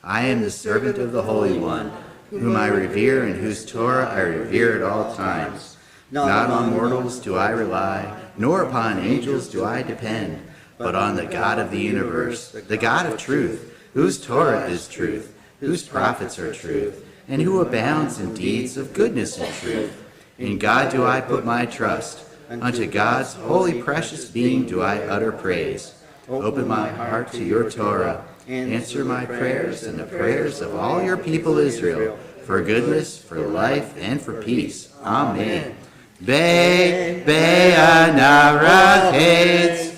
I am the servant of the Holy One, whom I revere, and whose Torah I revere at all times. Not on mortals do I rely, nor upon angels do I depend, but on the God of the universe, the God of truth, whose Torah is truth, whose prophets are truth, and who abounds in deeds of goodness and truth. In God do I put my trust. Unto God's holy precious being do I utter praise. Open my heart to your Torah. Answer my prayers and the prayers of all your people Israel, for goodness, for life, and for peace. Amen. Be'anarachetz,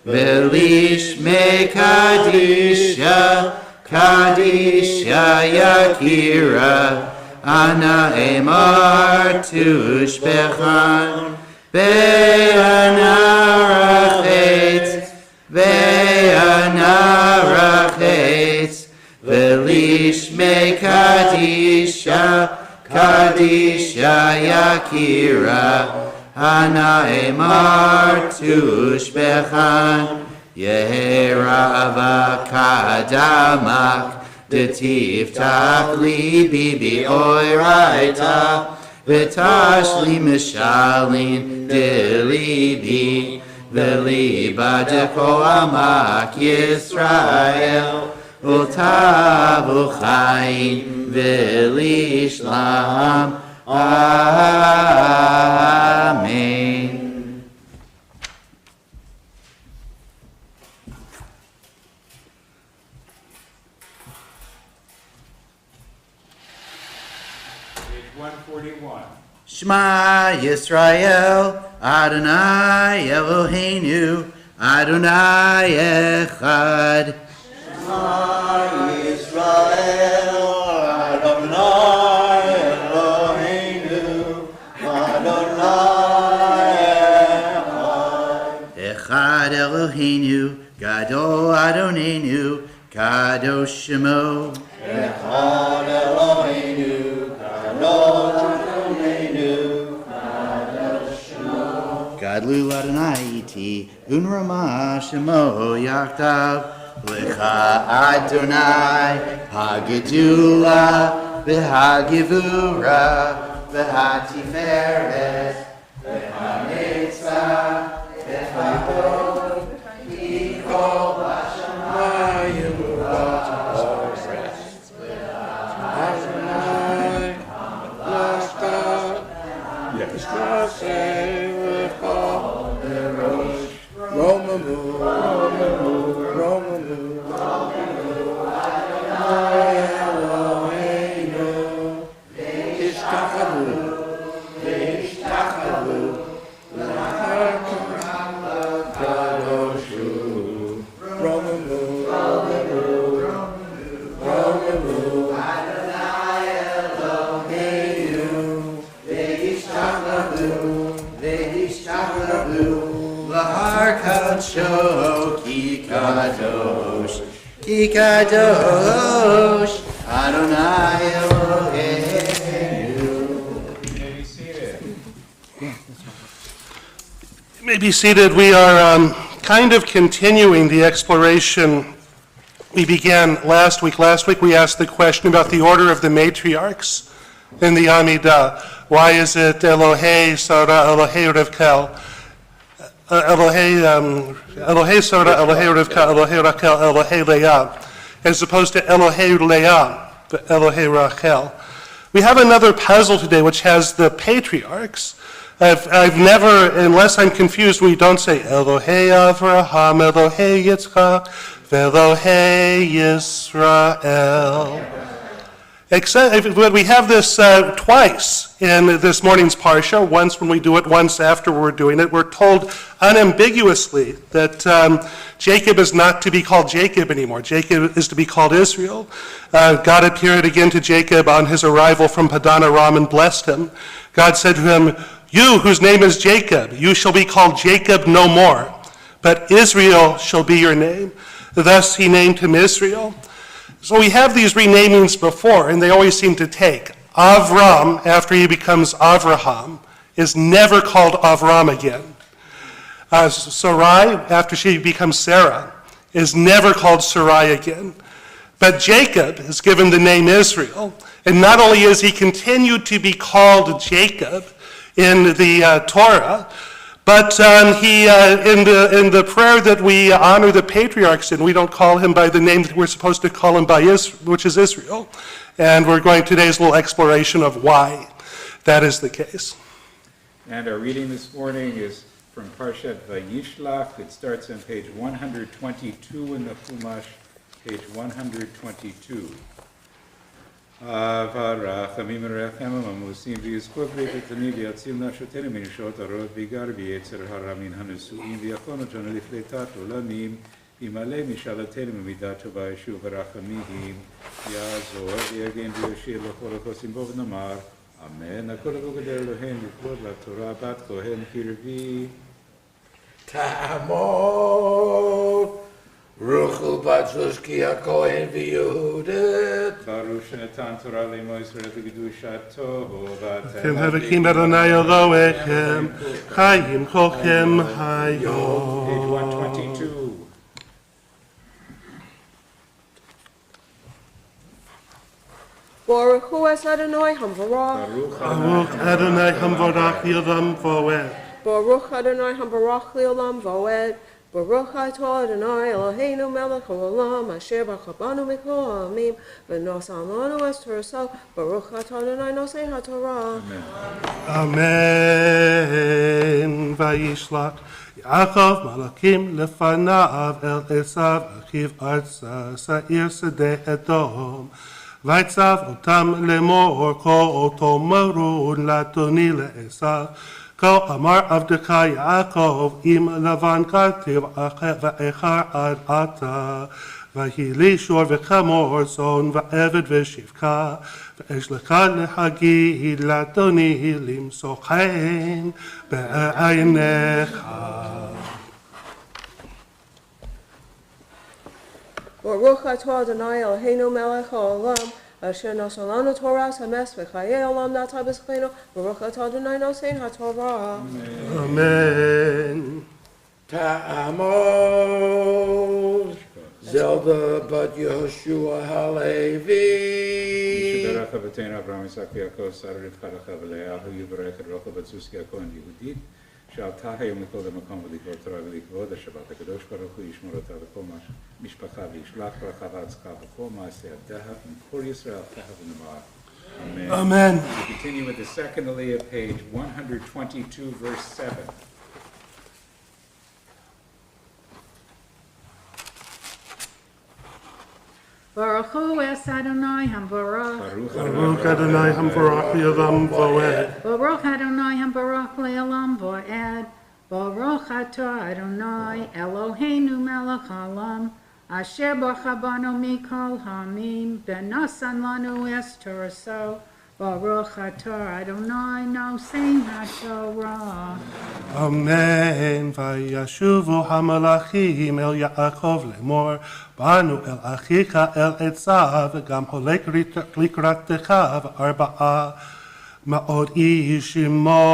Velish me Kadisha, Kadisha Yakira, Ana Emar Tushbechan, Be'anarachetz, Be'anarachetz, Velish me Kadisha, Kadisha Yakira, Ana Emar Tushbechan, Yeherava Kadamak, Detiftach Libi Be'oiraita, V'tashli Mishalin Delibi, V'liba Deko Amak Yisrael, Ultavu Chayin V'lishlam. Amen. Page 141. Shema Yisrael, Adonai Eloheinu, Adonai Echad. Echad Eloheinu, Gadol Adonenu, Kadosh Shemo. Echad Eloheinu, Kadosh Adonenu, Kadosh Shemo. Gadlu Adonai iti, Unrama Shemo Yaktav. Lecha Adonai, Hagedula, V'Hagivura, V'Hatiferet, V'Hanetzah, V'Hagod, Yikol Hashemayim V'Ha'aretz, Adonai, Lashka, Yisraseh, V'Chol, V'Rosh, Romamu, Romamu, Romamu, Adonai Eloheinu, V'Ishtachavu, V'Ishtachavu, L'Hakadoshu, Romamu, Romamu, Romamu, Adonai Eloheinu, V'Ishtachavu, V'Ishtachavu, L'Har Kadosh, Ki Kadosh, Ki Kadosh, Adonai Eloheinu. You may be seated. You may be seated. We are kind of continuing the exploration we began last week. Last week we asked the question about the order of the matriarchs in the Amidah. Why is it Elohei, Sarah, Elohei, Rivkel, Elohei, Sarah, Elohei, Rivka, Elohei, Rachel, Elohei, Leah, as opposed to Elohei, Leah, but Elohei, Rachel. We have another puzzle today which has the patriarchs. I've never, unless I'm confused, we don't say Elohei Avraham, Elohei Yitzchak, Elohei Yisrael. Except we have this twice in this morning's parsha. Once when we do it, once after we're doing it. We're told unambiguously that Jacob is not to be called Jacob anymore. Jacob is to be called Israel. God appeared again to Jacob on his arrival from Padan Aram and blessed him. God said to him, "You whose name is Jacob, you shall be called Jacob no more, but Israel shall be your name." Thus he named him Israel. So we have these renamings before, and they always seem to take. Avram, after he becomes Avraham, is never called Avram again. Sarai, after she becomes Sarah, is never called Sarai again. But Jacob is given the name Israel, and not only is he continued to be called Jacob in the Torah, but he in the prayer that we honor the patriarchs in, we don't call him by the name that we're supposed to call him by, which is Israel. And we're going today's little exploration of why that is the case. And our reading this morning is from Parshat Vayishlach. It starts on page 122 in the Chumash, page 122. Varachamim rechem amusim v'yizkov v'tetani v'yatzil nashotenu min shot arot v'gar v'yetzer hara min hanesuim v'yachon otonu lifnei tat olamim v'malei mishalatenu v'midat tova yeshuv v'rachamim ya'azor v'yagen v'yoshir l'chol achosim bo v'namar Amen. HaKol HaGoder Eloheinu v'kvod la'Torah bat kohen kirvi Ta'amod Ruchu Batzus Ki HaKohen V'Yehudet Baruch Shenatan Torah L'Imo Yisrael V'Kedushato Kim Havakim Adonai Elohechem Chayim Kolchem Hayom. Page 122. Baruch Hu es Adonai Hamvarach. Baruch Adonai Hamvarach Yolam Voed. Baruch Adonai Hamvarach Leolam Voed. Baruch Atah Adonai Eloheinu Melech Haolam Asher B'Chabanu Mikol Ha'amim V'Nosan Lanu Es Torah. Baruch Atah Adonai Nosei HaTorah. Amen. Vayishlach Yaakov Malakim Lefanav El Esav Achiv Arza Sa'ir Sedei Edom Vaitzav Otam Lemor Ko Otom Marun Latoni Le'esav Ko Amar Avdeka Yaakov Im Lavan Kativ Va'echar Ad Ata Vahili Shor V'Chamor Zon Va'eved V'Shivka V'Eshleka Lehagid Latoni Limsochen Be'aynecha. Baruch Atah Adonai Eloheinu Melech Haolam Asher Nosan Lanu Torah Hames V'Chayei Olam Nata B'Zchenu. Baruch Atah Adonai Nosei HaTorah. Amen. Ta'amod Zelda Bat Yehoshua Halevi Yishubarach Avotenu Avraham Yitzchak Yaakov Sarah Rivka Rachel Leah Hu Yivarech Et Rochel Bat Zuski HaKohen Yehudit שעלתה היום לכל המקום ולכבוד תורה ולכבוד השבת הקדוש ברוך הוא ישמור אותה וכל משפחה וישלח ברכה והצלחה בכל מעשה ידיה עם כל ישראל חייב ונאמר Amen. Amen. We continue with the second Aliyah, page 122, verse 7. Baruch Hu es Adonai Hamvarach. Baruch Adonai Hamvarach Yolam Voed. Baruch Adonai Hamvarach Le'olam Voed. Baruch Atah Adonai Eloheinu Melech Haolam Asher B'Chabanu Mikol Ha'amim V'Nosan Lanu Es Torah. Baruch Atah Adonai Nosei HaTorah. Amen. Vayashuvu hamalachim el Yaakov lemor banu el achika el Etzav v'gam holek likraktecha v'arba'a ma'od ishimo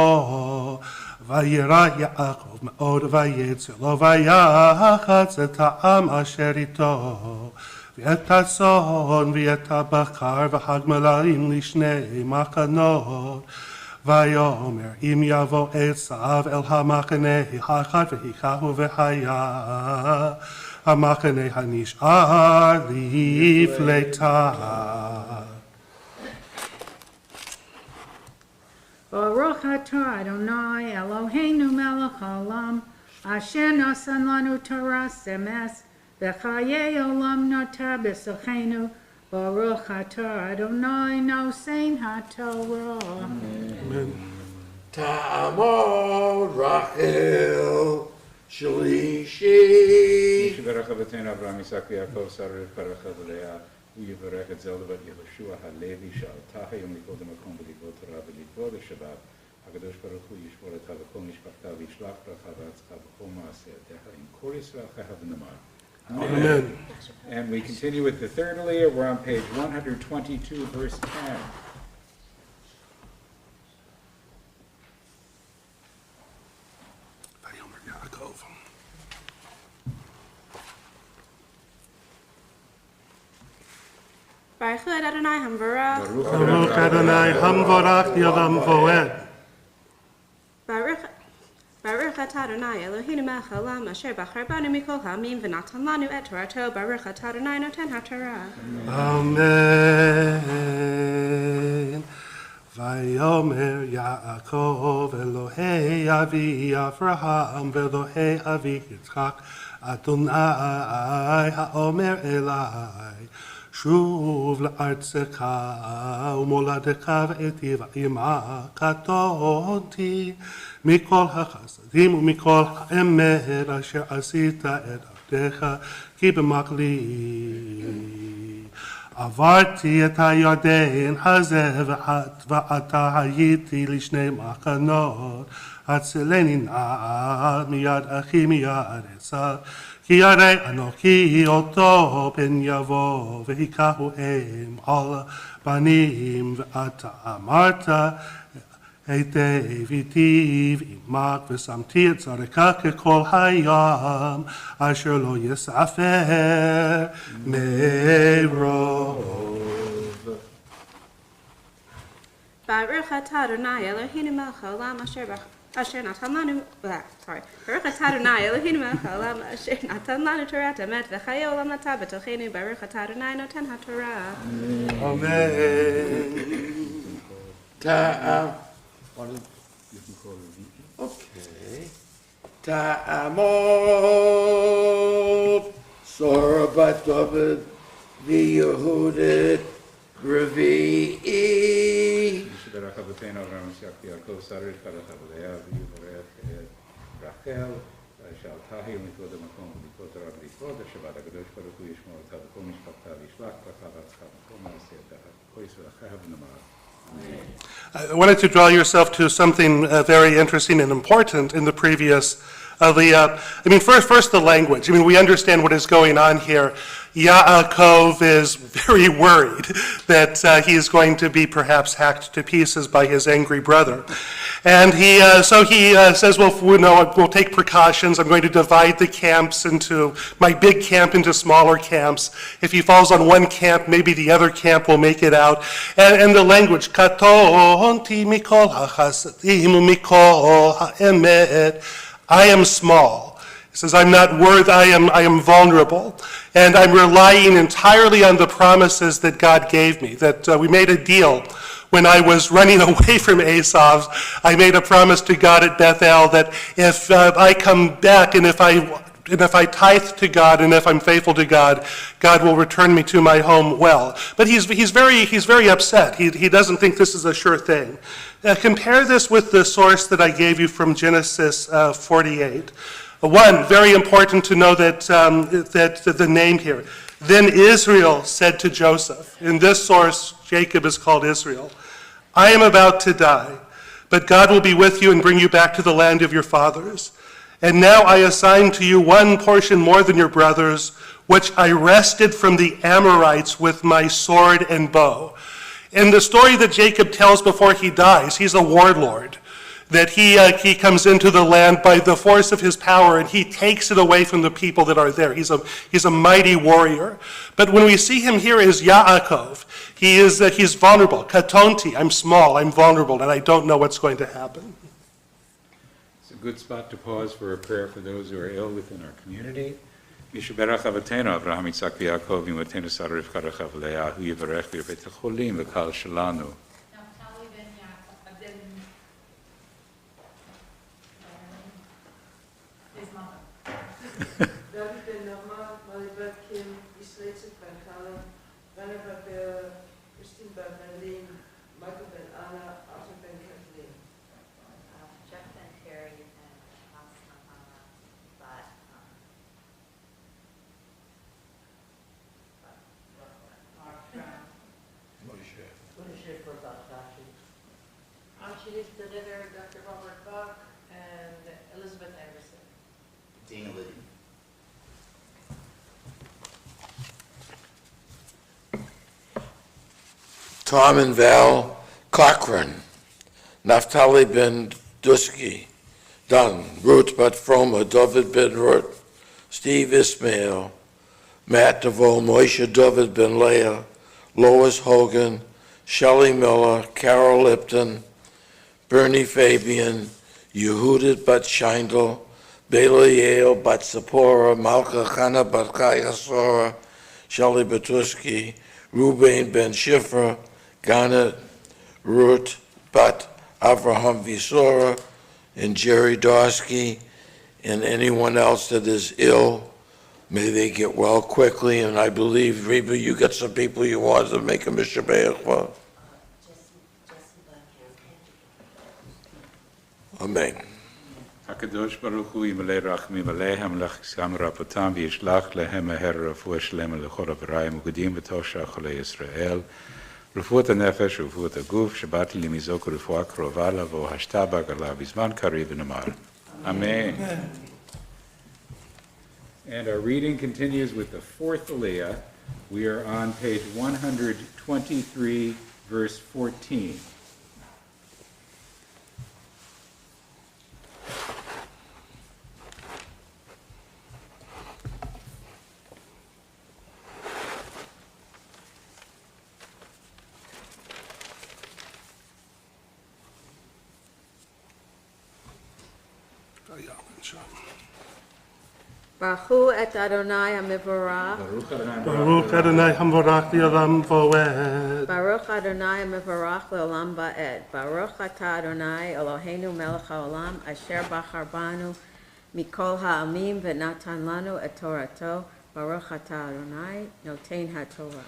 vayira Yaakov ma'od vayetzer lo vayachatz et ha'am asher ito ואת הצאן ואת הבקר והגמלים לשני מחנות ויאמר אם יבוא עשיו אל המחנה האחד והיכהו והיה המחנה הנשאר לפלטה. Baruch Atah Adonai Eloheinu Melech Haolam Asher Nosan Lanu Torah Semes V'Chayei Olam Nata B'Zchenu. Baruch Atah Adonai Nosei HaTorah. Ta'amod Rachel Shlishi ישברך אבותינו אברהם יצחק ויעקב שרה רבקה רחל ולאה הוא יברך את זלדה בת יהושע הלוי שעלתה היום לכבוד המקום ולכבוד תורה ולכבוד השבת הקדוש ברוך הוא ישמור אותה וכל משפחתה וישלח ברכה והצלחה בכל מעשה ידיה עם כל ישראל חייב ונאמר Amen. And we continue with the third Aliyah. We're on page 122, verse 10. Baruch Adonai Hamvarach. Baruch Adonai Hamvorach Yolam Voed. Baruch atah Adonai Eloheinu melech haolam asher bachar banu mikol ha'amim v'natan lanu et Torato. Baruch atah Adonai noten haTorah. Amen. Vayomer Yaakov Elohei Avi Avraham Velohei Avi Yitzchak Adonai Haomer Elai Shuv la'artzecha u'moladecha ve'eti va'ima katonti mikol ha'chasadim u'mikol ha'emet asher asita et avdecha ki b'makli עברתי את הירדן הזה ועתה הייתי לשני מחנות הצילני נא מיד אחי מיד עשיו כי הרי אנוכי אותו פן יבוא והיכהו הם על בנים ואתה אמרת היטב היטיב עמק ושמתי את זרעך ככל הים אשר לא יספר מרוב. Baruch atah Adonai Eloheinu melech haolam asher natan lanu. Baruch atah Adonai Eloheinu melech haolam asher natan lanu Torat emet v'chayei olam natan b'tochenu. Baruch atah Adonai noten haTorah. Amen. Okay. Ta'amot Sora bat David v'Yehudit Revi'i. ישברך אבותינו אברהם יצחק ויעקב שרה רבקה לאה ויברך את רחל ושאלתה היא ומכבוד המקום ולכבוד תורה ולכבוד השבת הקדוש ברוך הוא ישמור אותה וכל משפחתה וישלח ברכה והצלחה וכל מעשה ידיה כל ישראליה ונאמר. I wanted to draw yourself to something very interesting and important in the previous Aliyah. I mean, first the language. I mean, we understand what is going on here. Yaakov is very worried that he is going to be perhaps hacked to pieces by his angry brother. And he says, well, we'll take precautions. I'm going to divide the camps into, my big camp into smaller camps. If he falls on one camp, maybe the other camp will make it out. And the language, katonti mikol hachasadim mikol ha'emet. I am small. He says, I'm not worth, I am vulnerable. And I'm relying entirely on the promises that God gave me, that we made a deal. When I was running away from Esau, I made a promise to God at Bethel that if I come back and if I tithe to God and if I'm faithful to God, God will return me to my home well. But he's very upset. He doesn't think this is a sure thing. Compare this with the source that I gave you from Genesis 48. One, very important to know that the name here. Then Israel said to Joseph, in this source, Jacob is called Israel, I am about to die, but God will be with you and bring you back to the land of your fathers. And now I assign to you one portion more than your brothers, which I wrested from the Amorites with my sword and bow. In the story that Jacob tells before he dies, he's a warlord. That he comes into the land by the force of his power and he takes it away from the people that are there. He's a mighty warrior. But when we see him here as Yaakov, he's vulnerable. Katonti, I'm small, I'm vulnerable, and I don't know what's going to happen. It's a good spot to pause for a prayer for those who are ill within our community. ישברך אבותינו אברהם יצחק ויעקב אמותינו שרה רבקה רחל ולאה הוא יברך בבית החולים וקהל שלנו. David ben Norma, Malibet Kim, Israel ben Kala, Rana Babel, Christine ben Berlin, Michael ben Anna, Arthur ben Kathleen. Jeff and Terry and Hans and Anna, but Archie is delivered, Dr. Robert Buck, and Elizabeth Anderson. Dana Liddy. Tom and Val Cochran, Naphtali ben Dusky, Dunn, Ruth Bat Froma, David ben Ruth, Steve Ismail, Matt DeVoe, Moishe David ben Leah, Lois Hogan, Shelley Miller, Carol Lipton, Bernie Fabian, Yehudit Bat Scheindel, Bela Yale Bat Sapora, Malka Chana Bat Chayasora, Shelley Batuski, Ruben Ben Shifra, Garnet Ruth Bat Avraham Visora, and Jerry Dorsky, and anyone else that is ill. May they get well quickly, and I believe, Reba, you got some people you want to make a mishabeach for? Amen. הקדוש ברוך הוא ימלא רחמים עליהם לחסם רפותם וישלח להם מהר רפואה שלמה לכל אברהם וגדים ותושע חולי ישראל, רפואת הנפש ורפואת הגוף, שבאתי למזוק רפואה קרובה לבוא השתבח עליו בזמן קריב ונאמר. Amen. And our reading continues with the fourth Aliyah. We are on page 123, verse 14. Baruch et Adonai HaMevorach. Baruch Adonai Hamvorach Li'olam Voed. Baruch Adonai HaMevorach Le'olam Va'ed. Baruch Atah Adonai Eloheinu Melech HaOlam Asher Bachar Banu Mikol Ha'amim V'natan Lanu Et Torato. Baruch Atah Adonai Noten HaTorah.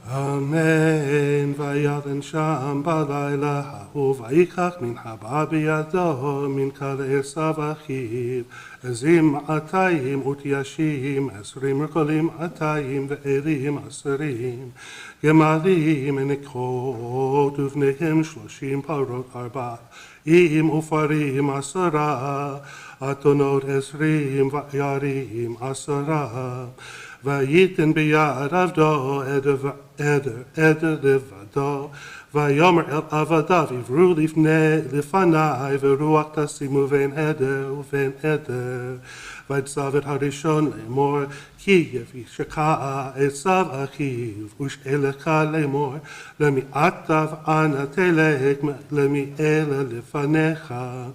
Amen. Vayaden sham balayla hahu vayikach min haba biyado min kal esav achiv ezim atayim utyashim esrim rekolim atayim ve'erim aserim gemalim enikot uvnehem shloshim parot arba im ufarim asara atonot esrim vayarim asara Vayiten biyad avdo eder levado Vayomer el avadav ivru lifanai veruach tasimu ven eder Vaitzavet harishon lemor ki yevishaka etzav achiv ush elecha lemor lemi atav ana telek lemi ele lefanecha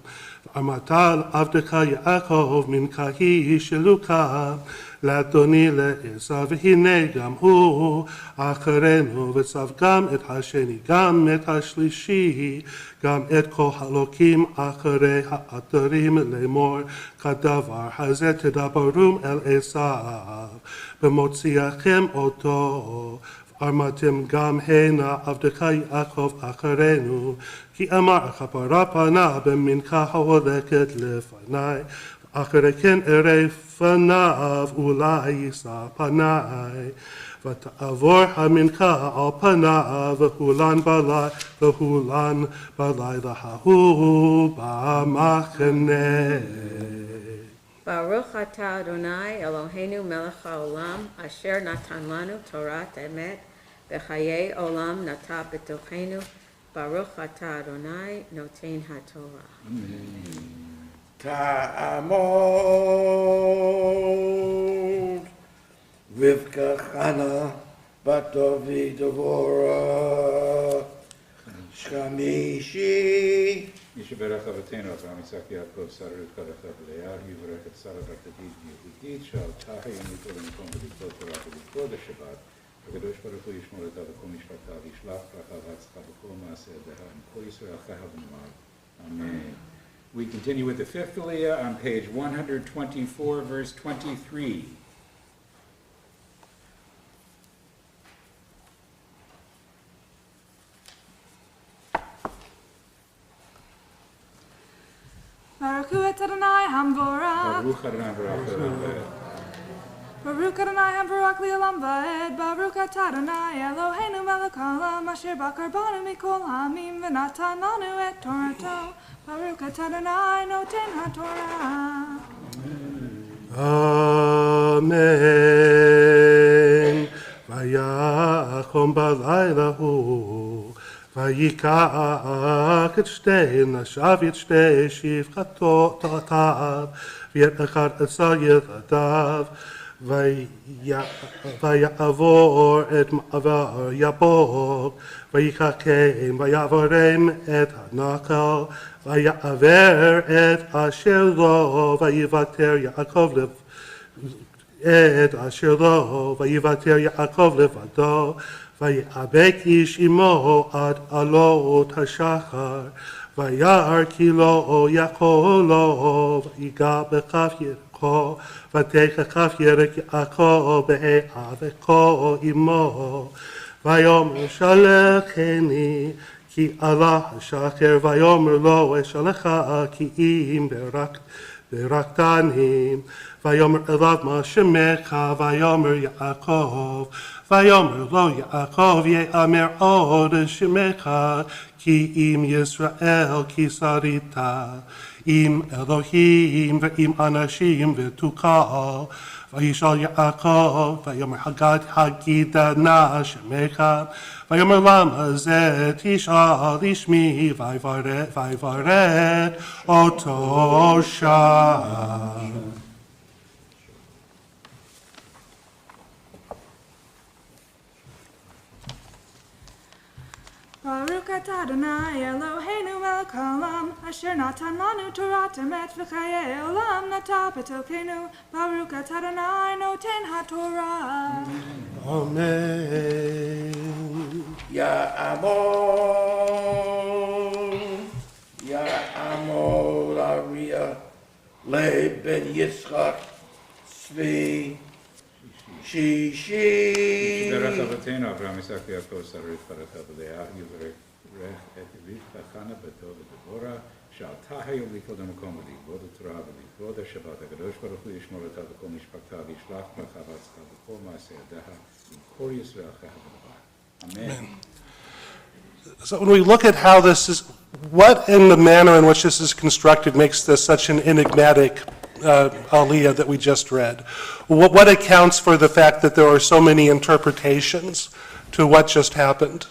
Amatal avdeka Yaakov min kahi sheluka לאדוני לעשו והנה גם הוא אחרינו וצב גם את השני גם את השלישי גם את כל הלוקים אחרי האתרים לאמור כדבר הזה תדברום אל עשיו במוציאכם אותו ואמרתם גם הנה עבדך יעקב אחרינו כי אמר כפרה פנה במנחה ההולכת לפני אחרי כן אראה פניו אולי יישא פניי ותעבור המנחה על פניו והולן בלילה ההוא במחנה. Baruch atah Adonai Eloheinu melech haolam asher natan lanu Torat emet v'chayei olam nata b'tochenu Baruch atah Adonai noten haTorah. Ta'amod Rivka Chana Bat David Devorah Shamishi ישברך אבותינו אברהם יצחק יעקב שרה רבקה רחל ולאה יברך את שרה בת דוד יהודית שעלתה היום מפה למקום ולכבוד תורה ולכבוד השבת הקדוש ברוך הוא ישמור אותה בכל משפטה וישלח ברכה והצלחה בכל מעשה ידיה עם כל ישראל חייו ונאמר אמן. We continue with the fifth Aliyah on page 124, verse 23. Baruch et Adonai Hamvorach. Baruch Adonai Baruch Adonai. Baruch Adonai Hamvorach Li'olam Va'ed. Baruch atah Adonai Eloheinu melech haolam asher bachar banu mikol ha'amim v'natan lanu et Torato. Baruch atah Adonai noten haTorah. Amen. Vayah חום בלילה הוא. ויקח את שתי נשיו, את שתי שפחותיו, ואת אחד עשר ילדיו, ויעבור את מעבר יבוק, ויקחם ויעברם את הנחל, ויעבר את אשר לו, ויוותר יעקב את אשר לו, ויוותר יעקב לבדו, ויאבק איש עמו עד עלות השחר, וירא כי לא יכול לו, ויגע בכף ירכו, ותקע כף ירך יעקב בהיאבקו עמו, ויאמר שלחני כי עלה השחר, ויאמר לו אשלחה כי אם ברכתני, ויאמר אליו מה שמך, ויאמר יעקב, ויאמר לו יעקב יאמר עוד שמך, כי אם ישראל כי שרית, עם אלוהים ועם אנשים ותוקל. וישאל יעקב, ויאמר הגידה נא שמך, ויאמר למה זה תשאל לשמי, ויברך אותו שם. Baruch atah Adonai Eloheinu melech haolam, asher natan lanu Torah emet v'chayei olam, nata b'tokenu. Baruch atah Adonai noten haTorah. Amen. Ya'amol Aria Le Ben Yitzchak Tzvi Shishi דרך אבותינו אברהם יצחק ויעקב שרה יתברך ולאה יברך את רבקה חנה בתו ודבורה, שעלתה היום לכבוד המקום ולכבוד התורה ולכבוד השבת. הקדוש ברוך הוא ישמור אותה וכל משפחתה וישלח ברכה והצלחה בכל מעשה ידיה עם כל ישראל אחריך בדבר. Amen. So when we look at how this is, what in the manner in which this is constructed makes this such an enigmatic aliyah that we just read? What accounts for the fact that there are so many interpretations to what just happened?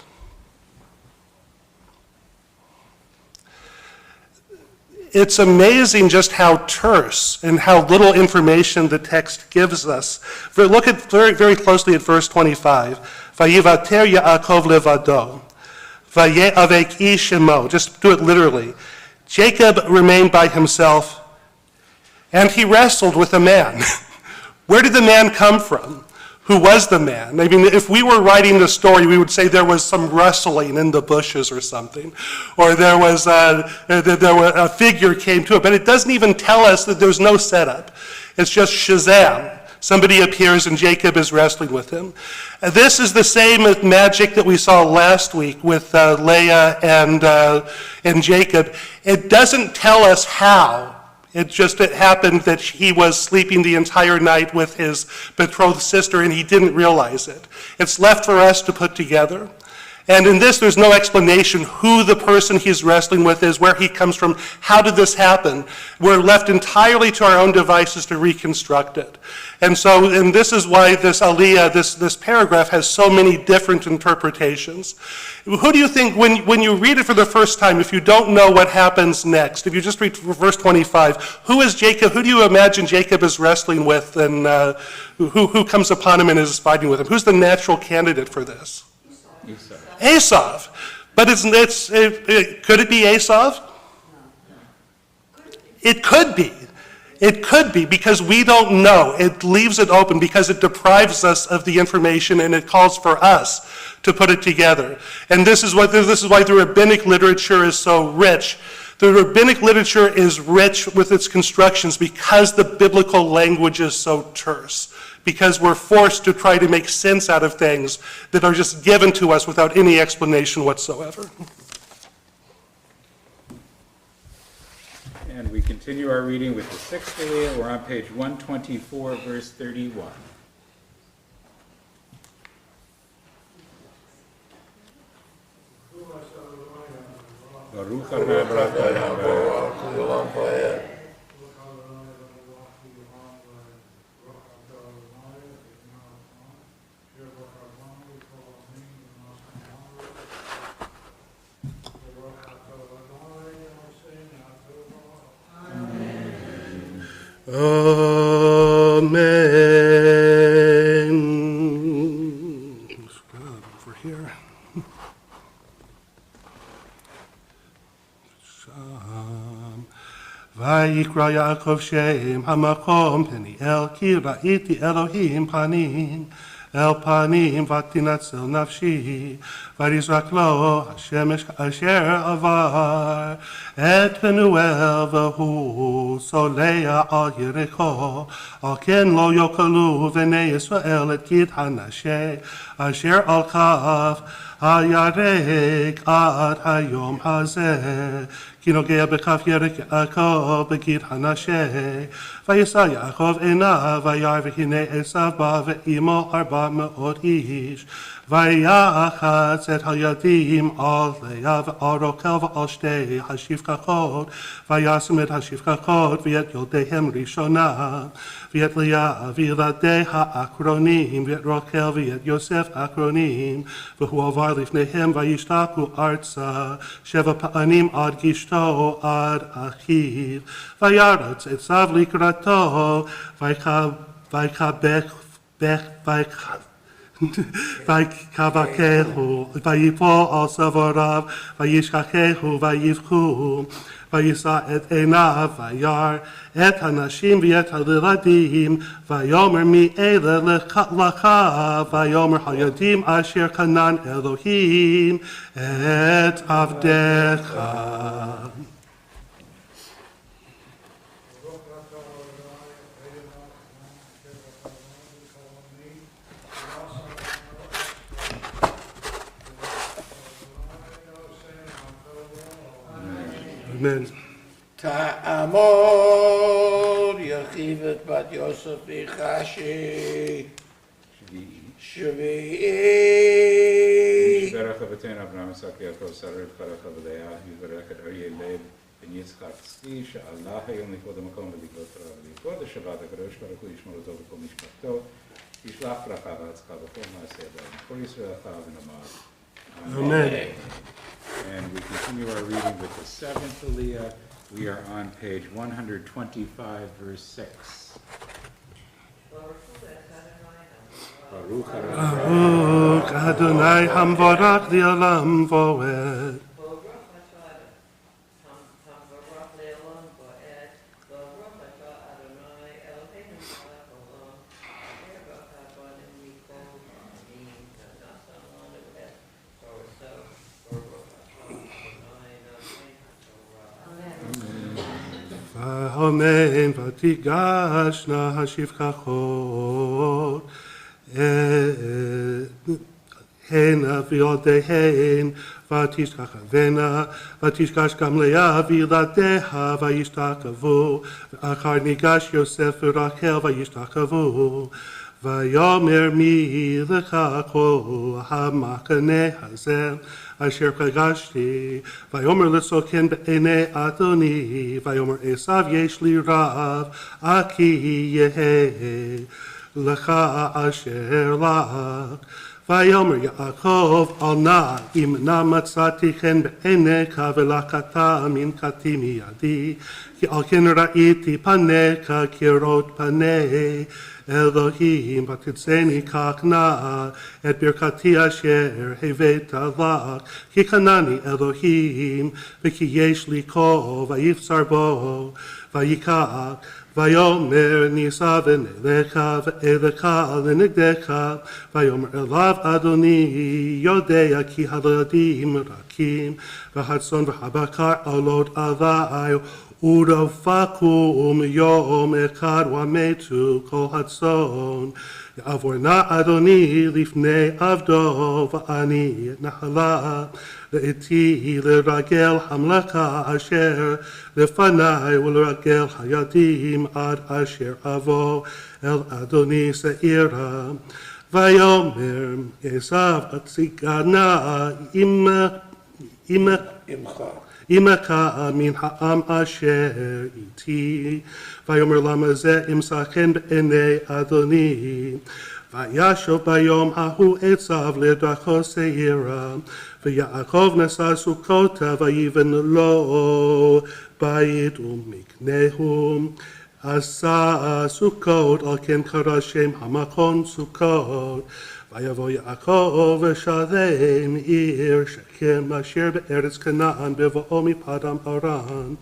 It's amazing just how terse and how little information the text gives us. Look very, very closely at verse 25. Vayivater Yaakov levado, vaye'avek ish imo. Just do it literally. Jacob remained by himself, and he wrestled with a man. Where did the man come from? Who was the man? I mean, if we were writing the story, we would say there was some rustling in the bushes or something, or there was a figure came to it, but it doesn't even tell us that there's no setup. It's just Shazam. Somebody appears and Jacob is wrestling with him. This is the same magic that we saw last week with Leah and Jacob. It doesn't tell us how. It happened that he was sleeping the entire night with his betrothed sister and he didn't realize it. It's left for us to put together. And in this, there's no explanation who the person he's wrestling with is, where he comes from, how did this happen. We're left entirely to our own devices to reconstruct it. And this is why this aliyah, this paragraph has so many different interpretations. Who do you think, when you read it for the first time, if you don't know what happens next, if you just read verse 25, who is Jacob? Who do you imagine Jacob is wrestling with, and who comes upon him and is fighting with him? Who's the natural candidate for this? Esau. But could it be Esau? It could be. It could be, because we don't know. It leaves it open because it deprives us of the information and it calls for us to put it together. And this is why the rabbinic literature is so rich. The rabbinic literature is rich with its constructions because the biblical language is so terse. Because we're forced to try to make sense out of things that are just given to us without any explanation whatsoever. And we continue our reading with the sixth aliyah. We're on page 124, verse 31. Baruch Amen. Let's go over here. ויקרא יעקב שם המקום פניאל כי ראיתי אלוהים פנים אל פנים ותנצל נפשי ויזרק לו השמש אשר עבר את פנואל והוא צולע על יריחו על כן לא יאכלו בני ישראל את גיד הנשה אשר על כף הירק עד היום הזה כי נוגע בכף ירק יעקב בגיד הנשה וישא יעקב עיניו וירא והנה עשיו בא ועמו 400 איש ויחץ את הילדים על לאה ועל רחל ועל שתי השפחות וישם את השפחות ואת ילדיהם ראשונה ואת לאה וילדיה האחרונים ואת רחל ואת יוסף האחרונים והוא עבר לפניהם וישתחו ארצה 7 פעמים עד גשתו עד אחיו וירץ עשיו לקראתו ויקבקהו ויפול על צוואריו וישכחהו ויבכו וישא את עיניו וירא את הנשים ואת הילדים ויאמר מי אלה לך ויאמר הילדים אשר קנן אלוהים את עבדך Amen. תעמוד יחיב את בת יוסף ויחשי שביעי יברך אבותינו אברהם יצחק יעקב שרה רבקה רחל ולאה יברך את אריה לב בן יצחק צבי שעלה היום לכבוד המקום ולכבוד תורה ולכבוד השבת הקדוש ברוך הוא ישמור אותו וכל משפחתו ישלח ברכה והצלחה בכל מעשה ידיו כל ישראל אחריו ונאמר Amen. And we continue our reading with the 7th Aliyah. We are on page 125, verse 6. Baruch Baruch Adonai Hamvorach Le'olam Voed. Amen. ותיגשנה השפחות הנה וילדיהן ותשכחנה ותשכש גם לאה וילדיה וישתחוו ואחר ניגש יוסף ורחל וישתחוו ויאמר מי לך כל המחנה הזה אשר פגשתי ויאמר לסוכן בעיני אדוני ויאמר עשיו יש לי רב כי יהא לך אשר לך ויאמר יעקב אל נא אם נא מצאתי חן בעיניך ולקחת מנחתי מידי כי על כן ראיתי פניך כראות פני אלוהים ותצאני כך נא את ברכתי אשר הבאת לך כי קנני אלוהים וכי יש לי קול ויבצר בו ויקח ויאמר נישא ונלך ואלך לנגדך ויאמר אליו אדוני יודע כי הילדים רכים והצאן והבקר עולות עלי ורפקום יום אחד ומתו כל הצאן יעבור נא אדוני לפני עבדו ואני אתנחלה לאתי לרגל המלאכה אשר לפני ולרגל הילדים עד אשר אבוא אל אדוני שעירה ויאמר עשיו הציגה נא עמך מן העם אשר איתי ויאמר למה זה אמצא חן בעיני אדוני וישוב ביום ההוא עשיו לדרכו שעירה ויעקב נשא סוכותה ויבן לו בית ומקנהו עשה סוכות, על כן קרא שם המקום סוכות. ויבוא יעקב ושלם עיר שכם אשר בארץ כנען בבואו מפדם ארם.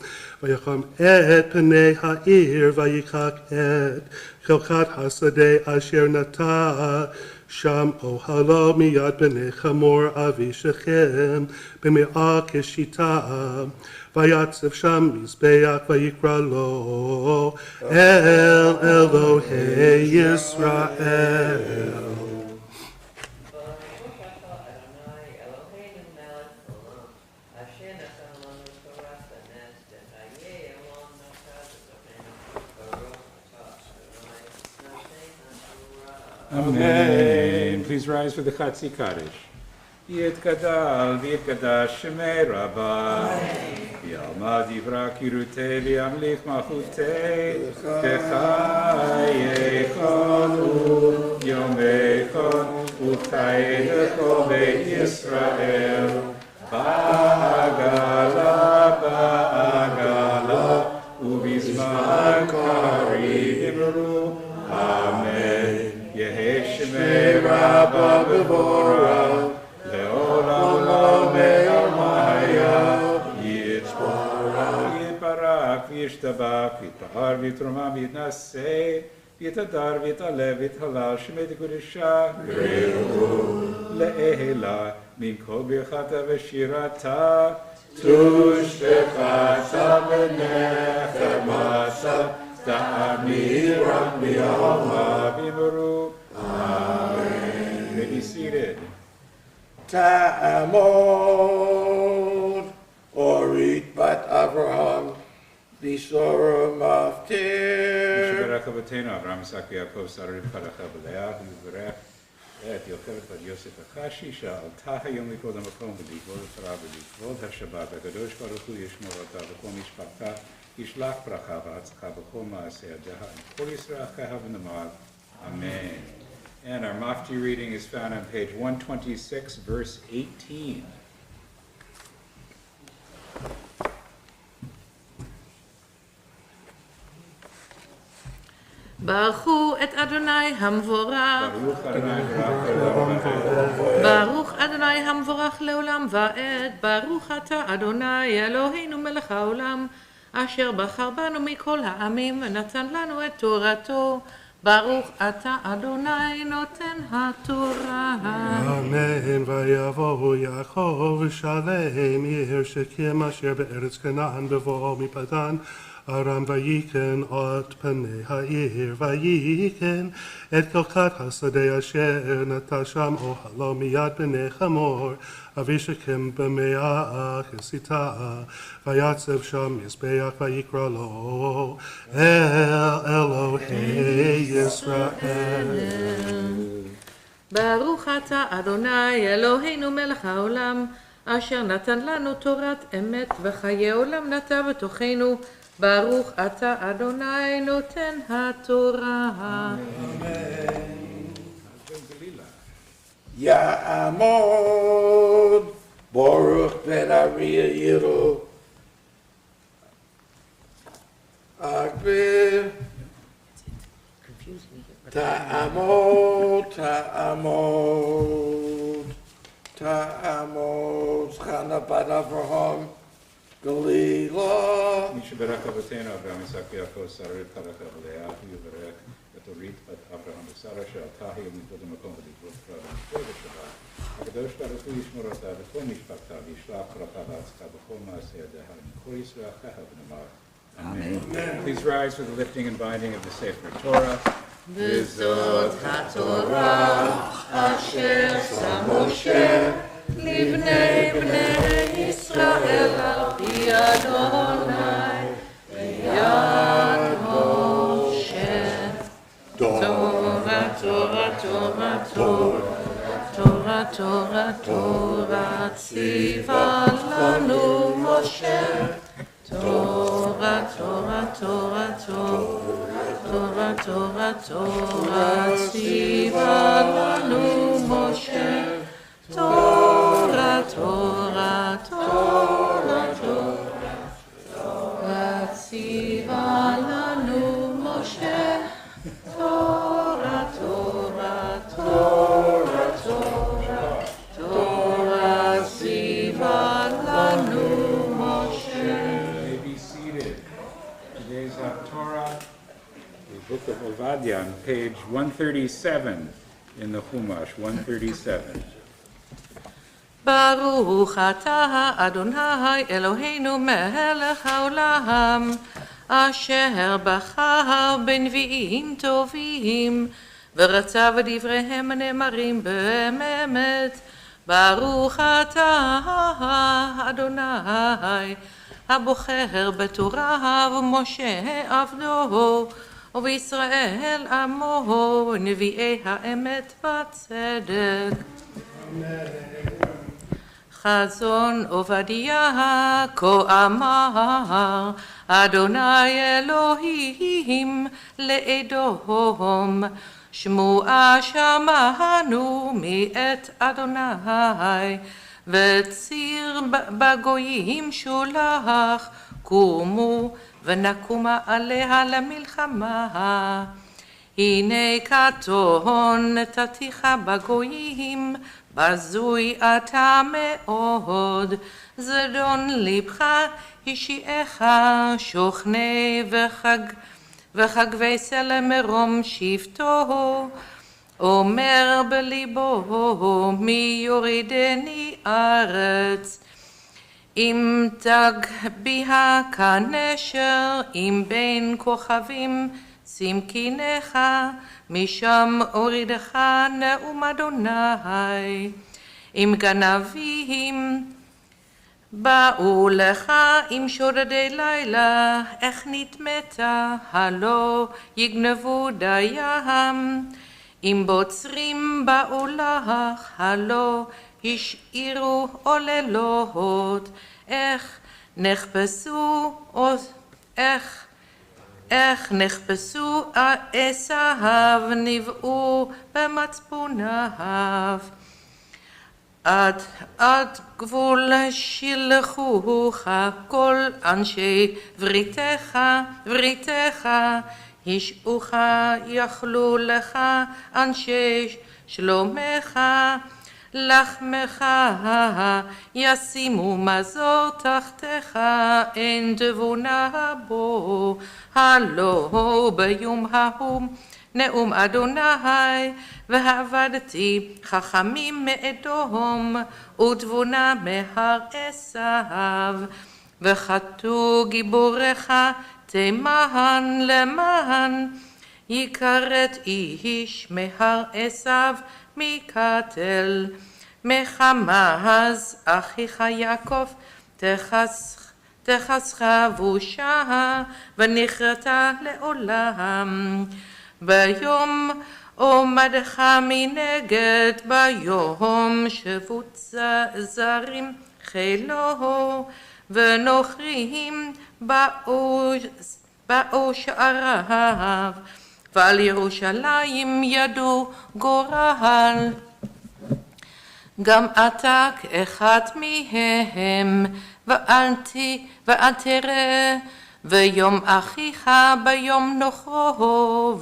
ויחם את פני העיר ויקח את חלקת השדה אשר נטע שם אוהלו מיד בני חמור אבי שכם במאה כשיטה. ויצב שם מזבח ויקרא לו אל אלוהי ישראל. Amen. Please rise for the Chatzi Kaddish. Yitgadal v'yitgadash shemei Rabbi. V'yalma divra kirutei v'yamlich malchutei. V'chayechon u'yomechon u'chayechon beit Yisrael. Ba'agala u'bizman karim imru. Amen. Yehi shemei Rabba b'vorah. Le'olam lo me'almaya. Yitbarak v'yishtabak v'yitpahar v'yitroma v'yitnaseh v'yitadar v'yitalev v'yithalal shemei t'kudisha Greiru le'ehela min kol birchata v'shirata tushbechata v'nechemata ta'amiram v'yalma v'imru. Amen. You may be seated. Ta'amod, Orit bat Avraham, Bisora Maftir. Yishaberach Avotenu, Avraham, Yitzhak, Yaakov, Sarah, Rivka, Leah, Yivarech, Et Yocheved, Bad Yosef, Achashi, Sha'alta hayom likvod hamakom, v'likvod ha'torah, v'likvod ha'shabbat, v'kadosh baruch hu yishmor ota, v'kol mishpachta, yishlach bracha v'hatzcha, v'kol ma'aseh yadeha, and kol yisraelcha v'namar. Amen. And our Mafti reading is found on page 126, verse 18. ברכו את אדוני המבורך. ברוך אדוני המבורך לעולם ועד. ברוך אתה אדוני אלוהינו מלך העולם, אשר בחר בנו מכל העמים ונתן לנו את תורתו. ברוך אתה אדוני נותן התורה. אמן. ויבוא יעקב ושלם עיר שכם אשר בארץ כנען בבואו מפדן ארם ויקן את פני העיר ויקן את חלקת השדה אשר נטע שם אוהלו מיד בני חמור אבי שכם במאה כסיתה ויצב שם מזבח ויקרא לו אל אלוהי ישראל. ברוך אתה אדוני אלוהינו מלך העולם, אשר נתן לנו תורת אמת וחיי עולם נטע בתוכנו. ברוך אתה אדוני נותן התורה. Ya'amod, Baruch ben Ariya Yiru, Akbir, Ta'amod, Ta'amod, Ta'amod, Chana bat Avraham, Galila. Yishaberach Avotenu, Avraham, Yitzhak, Yaakov, Sarah, Rivka, Leah, Yivarech, את אורית בת אברהם ושרה שעלתה היום מכבוד המקום ולכבוד תורה ולכבוד השבת. הקדוש ברוך הוא ישמור אותה וכל משפחתה וישלח ברכה והצלחה בכל מעשה ידיה ומכל ישראלך ונאמר אמן. Please rise for the lifting and binding of the Sefer Torah. וזאת התורה אשר שם משה לבני בני ישראל על פי אדוני ביד משה. תורה, תורה, תורה, תורה, תורה, תורה, ציווה לנו משה. תורה, תורה, תורה, תורה, תורה, תורה, ציווה לנו משה. תורה, תורה, תורה, תורה, ציווה לנו Book of Obadiah, on page 137 in the Chumash, 137. ברוך אתה אדוני אלוהינו מלך העולם, אשר בחר בנביאים טובים, ורצה בדבריהם הנאמרים באמת. ברוך אתה אדוני הבוחר בתורה ומשה עבדו, ובישראל עמו נביאי האמת והצדק. חזון עובדיה כה אמר אדוני אלוהים לאדום, שמועה שמענו מאת אדוני, וציר בגויים שולח, קומו ונקומה עליה למלחמה. הנה קטון נתתיך בגויים, בזוי אתה מאוד, זדון לבך השיעך, שוכנה וחגבי סלם מרום שבטו, אומר בליבו מי יורידני ארץ. אם תגביה כנשר, אם בין כוכבים צמקינך, משם הורידך נאום אדוני. אם גנבים באו לך עם שודדי לילה, איך נטמאת, הלא יגנבו דיים. אם בוצרים באו לך, הלא השאירו עוללות. איך נחפשו עשיו, נבעו במצפוניו. עד גבול שילחוך כל אנשי בריתך, השעוך יכלו לך אנשי שלומך, לחמך ישימו מזור תחתיך, אין תבונה בו, הלא ביום ההוא נאום אדוני, ועבדתי חכמים מאדום, ותבונה מהר עשיו, וחטאו גיבוריך תימן למען, יכרת איש מהר עשיו מקטל, מחמס אחיך יעקב תחסך בושה, ונכרת לעולם. ביום עומדך מנגד, ביום שבות זרים חילו, ונוכרים באו שעריו, ועל ירושלים ידעו גורל. גם אתה כאחד מהם, ואל תראה ויום אחיך ביום נוכרו,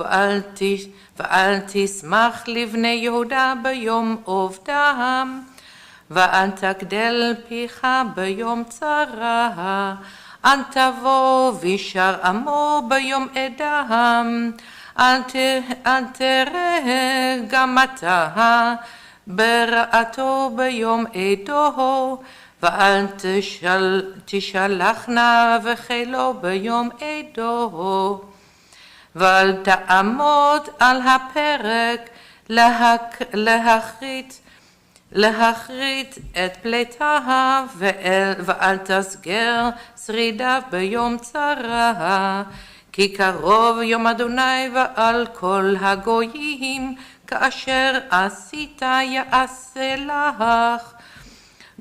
ואל תשמח לבני יהודה ביום עובדם, ואל תגדל פיך ביום צרה, אל תבוא וישר עמו ביום אדם, אל תראה גם אתה ברעתו ביום עדו, ואל תשלחנה וחילו ביום עדו, ואל תעמוד על הפרק להכרית את פלטיו, ואל תסגר שרידיו ביום צרה, כי קרוב יום אדוני ועל כל הגויים, כאשר עשית יעשה לך.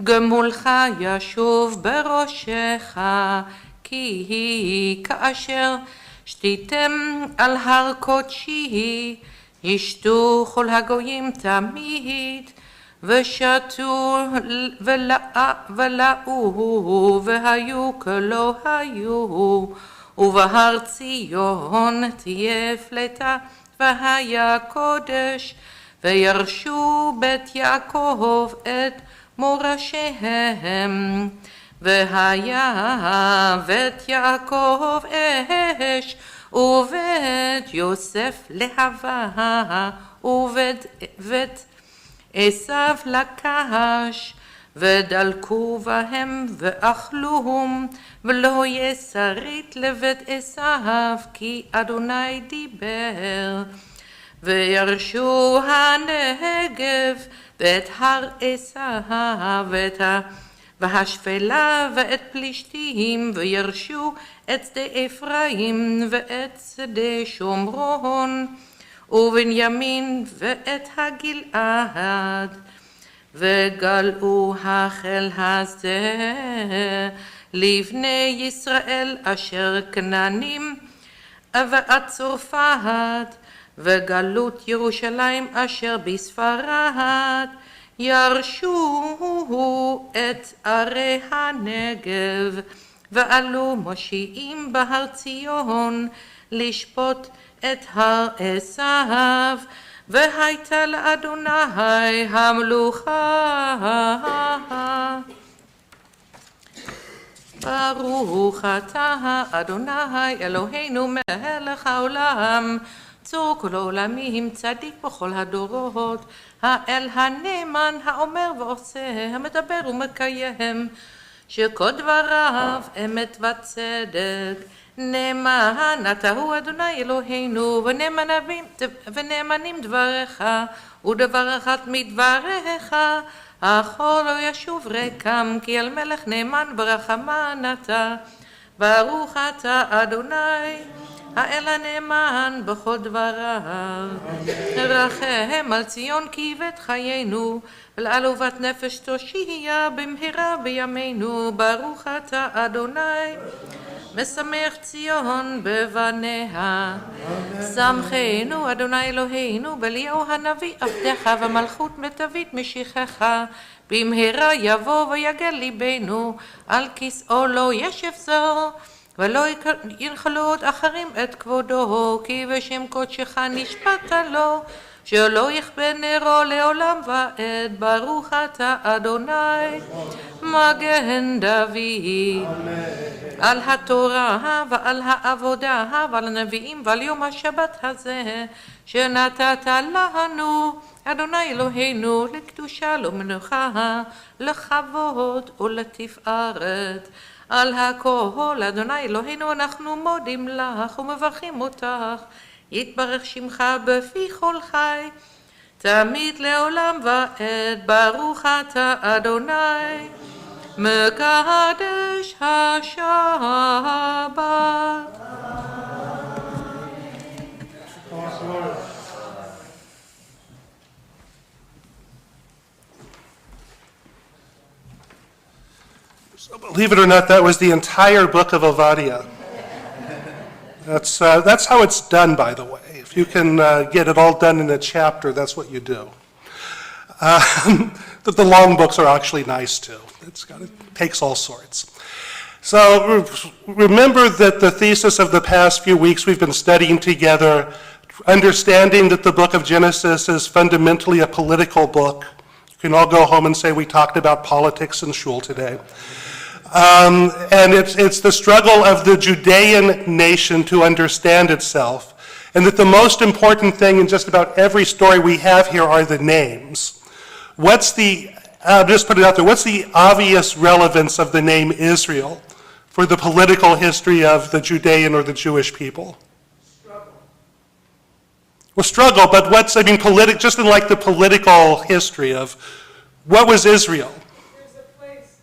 גמולך ישוב בראשך, כי כאשר שתיתם על הר קודשי, ישתו כל הגויים תמיד, ושתו ולאו והיו כלא היו, ובהר ציון תהיה פלטה והיה קודש, וירשו בית יעקב את מורשיהם, והיה בית יעקב אש, ובית יוסף להבה, ובית עשיו לקש, ודלקו בהם ואכלוהם, ולא יהיה שריד לבית עשיו, כי אדוני דיבר. וירשו הנגב ואת הר עשיו והשפלה ואת פלישתים, וירשו את שדה אפרים ואת שדה שומרון ובנימין ואת הגלעד. וגלעו החל הזה לבני ישראל אשר כנענים ועד צרפת, וגלות ירושלים אשר בספרד. ירשו את ערי הנגב, ועלו מושיעים בהר ציון לשפוט את הר עשיו, והייתה לאדוני המלוכה. ברוך אתה אדוני אלוהינו מלך העולם, צור כל העולמים, צדיק בכל הדורות, האל הנאמן, האומר ועושה, המדבר ומקיים, שכל דבריו אמת וצדק. נאמן אתה הוא אדוני אלוהינו, ונאמנים דבריך, ודבר אחד מדבריך, אכל לא ישוב ריקם, כי על מלך נאמן ורחמן אתה. ברוך אתה אדוני האל הנאמן בכל דבריו. רחם על ציון כי איבד חיינו, ולעלובת נפש תושיע במהרה בימינו. ברוך אתה אדוני משמח ציון בבניה. שמחנו אדוני אלוהינו באליהו הנביא עבדך, ומלכות דוד משיחך. במהרה יבוא ויגל ליבנו, על כסאו לא ישב זר, ולא ינחלו עוד אחרים את כבודו, כי בשם קודשך נשבעת לו, שלא יכבה נרו לעולם ועד. ברוך אתה אדוני מגן דוד. על התורה ועל העבודה ועל הנביאים ועל יום השבת הזה שנתת לנו אדוני אלוהינו, לקדושה למנוחה, לכבוד ולתפארת. על הכל אדוני אלוהינו אנחנו מודים לך ומברכים אותך. יתברך שמך בפי כל חי, תמיד לעולם ועד. ברוך אתה אדוני מקדש השבת. So believe it or not, that was the entire book of Ovadia. That's how it's done, by the way. If you can get it all done in a chapter, that's what you do. The long books are actually nice too. It takes all sorts. So remember that the thesis of the past few weeks we've been studying together, understanding that the book of Genesis is fundamentally a political book. You can all go home and say we talked about politics in shul today. And it's the struggle of the Judean nation to understand itself, and that the most important thing in just about every story we have here are the names. What's the, just put it out there, what's the obvious relevance of the name Israel for the political history of the Judean or the Jewish people? Struggle. Well, struggle, but what's, I mean, just in like the political history of what was Israel? There's a place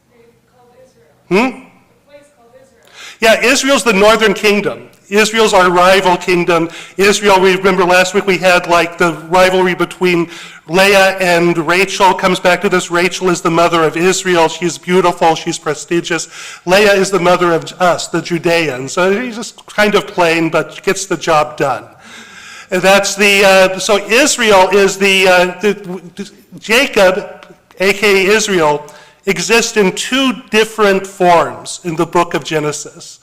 called Israel. A place called Israel. Yeah, Israel's the northern kingdom. Israel's our rival kingdom. Israel, we remember last week we had like the rivalry between Leah and Rachel. Comes back to this. Rachel is the mother of Israel. She's beautiful. She's prestigious. Leah is the mother of us, the Judeans. So he's just kind of plain, but gets the job done. And that's the, so Israel is Jacob, aka Israel, exists in two different forms in the book of Genesis.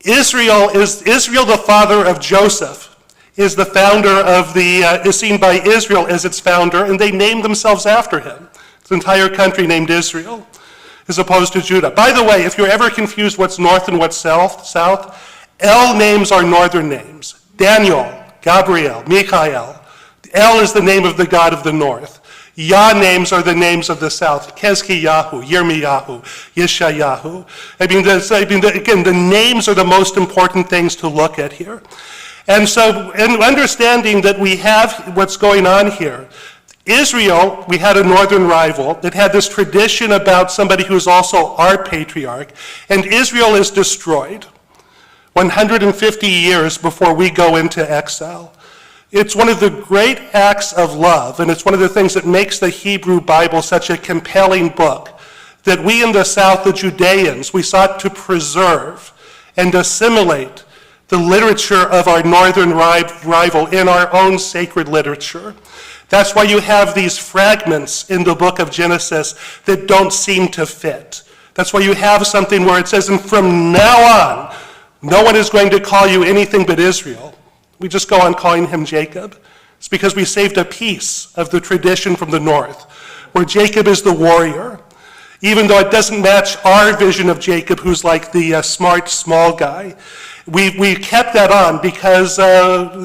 Israel, the father of Joseph, is the founder of is seen by Israel as its founder, and they named themselves after him. It's an entire country named Israel, as opposed to Judah. By the way, if you're ever confused what's north and what's south, El names are northern names. Daniel, Gabriel, Michael. El is the name of the God of the north. Yah names are the names of the south. Kezkiyahu, Yirmiyahu, Yeshayahu. Again, the names are the most important things to look at here. And so, in understanding that we have what's going on here, Israel, we had a northern rival that had this tradition about somebody who's also our patriarch, and Israel is destroyed 150 years before we go into exile. It's one of the great acts of love, and it's one of the things that makes the Hebrew Bible such a compelling book, that we in the South, the Judeans, we sought to preserve and assimilate the literature of our northern rival in our own sacred literature. That's why you have these fragments in the book of Genesis that don't seem to fit. That's why you have something where it says, and from now on, no one is going to call you anything but Israel. We just go on calling him Jacob. It's because we saved a piece of the tradition from the north, where Jacob is the warrior, even though it doesn't match our vision of Jacob, who's like the smart, small guy. We kept that on because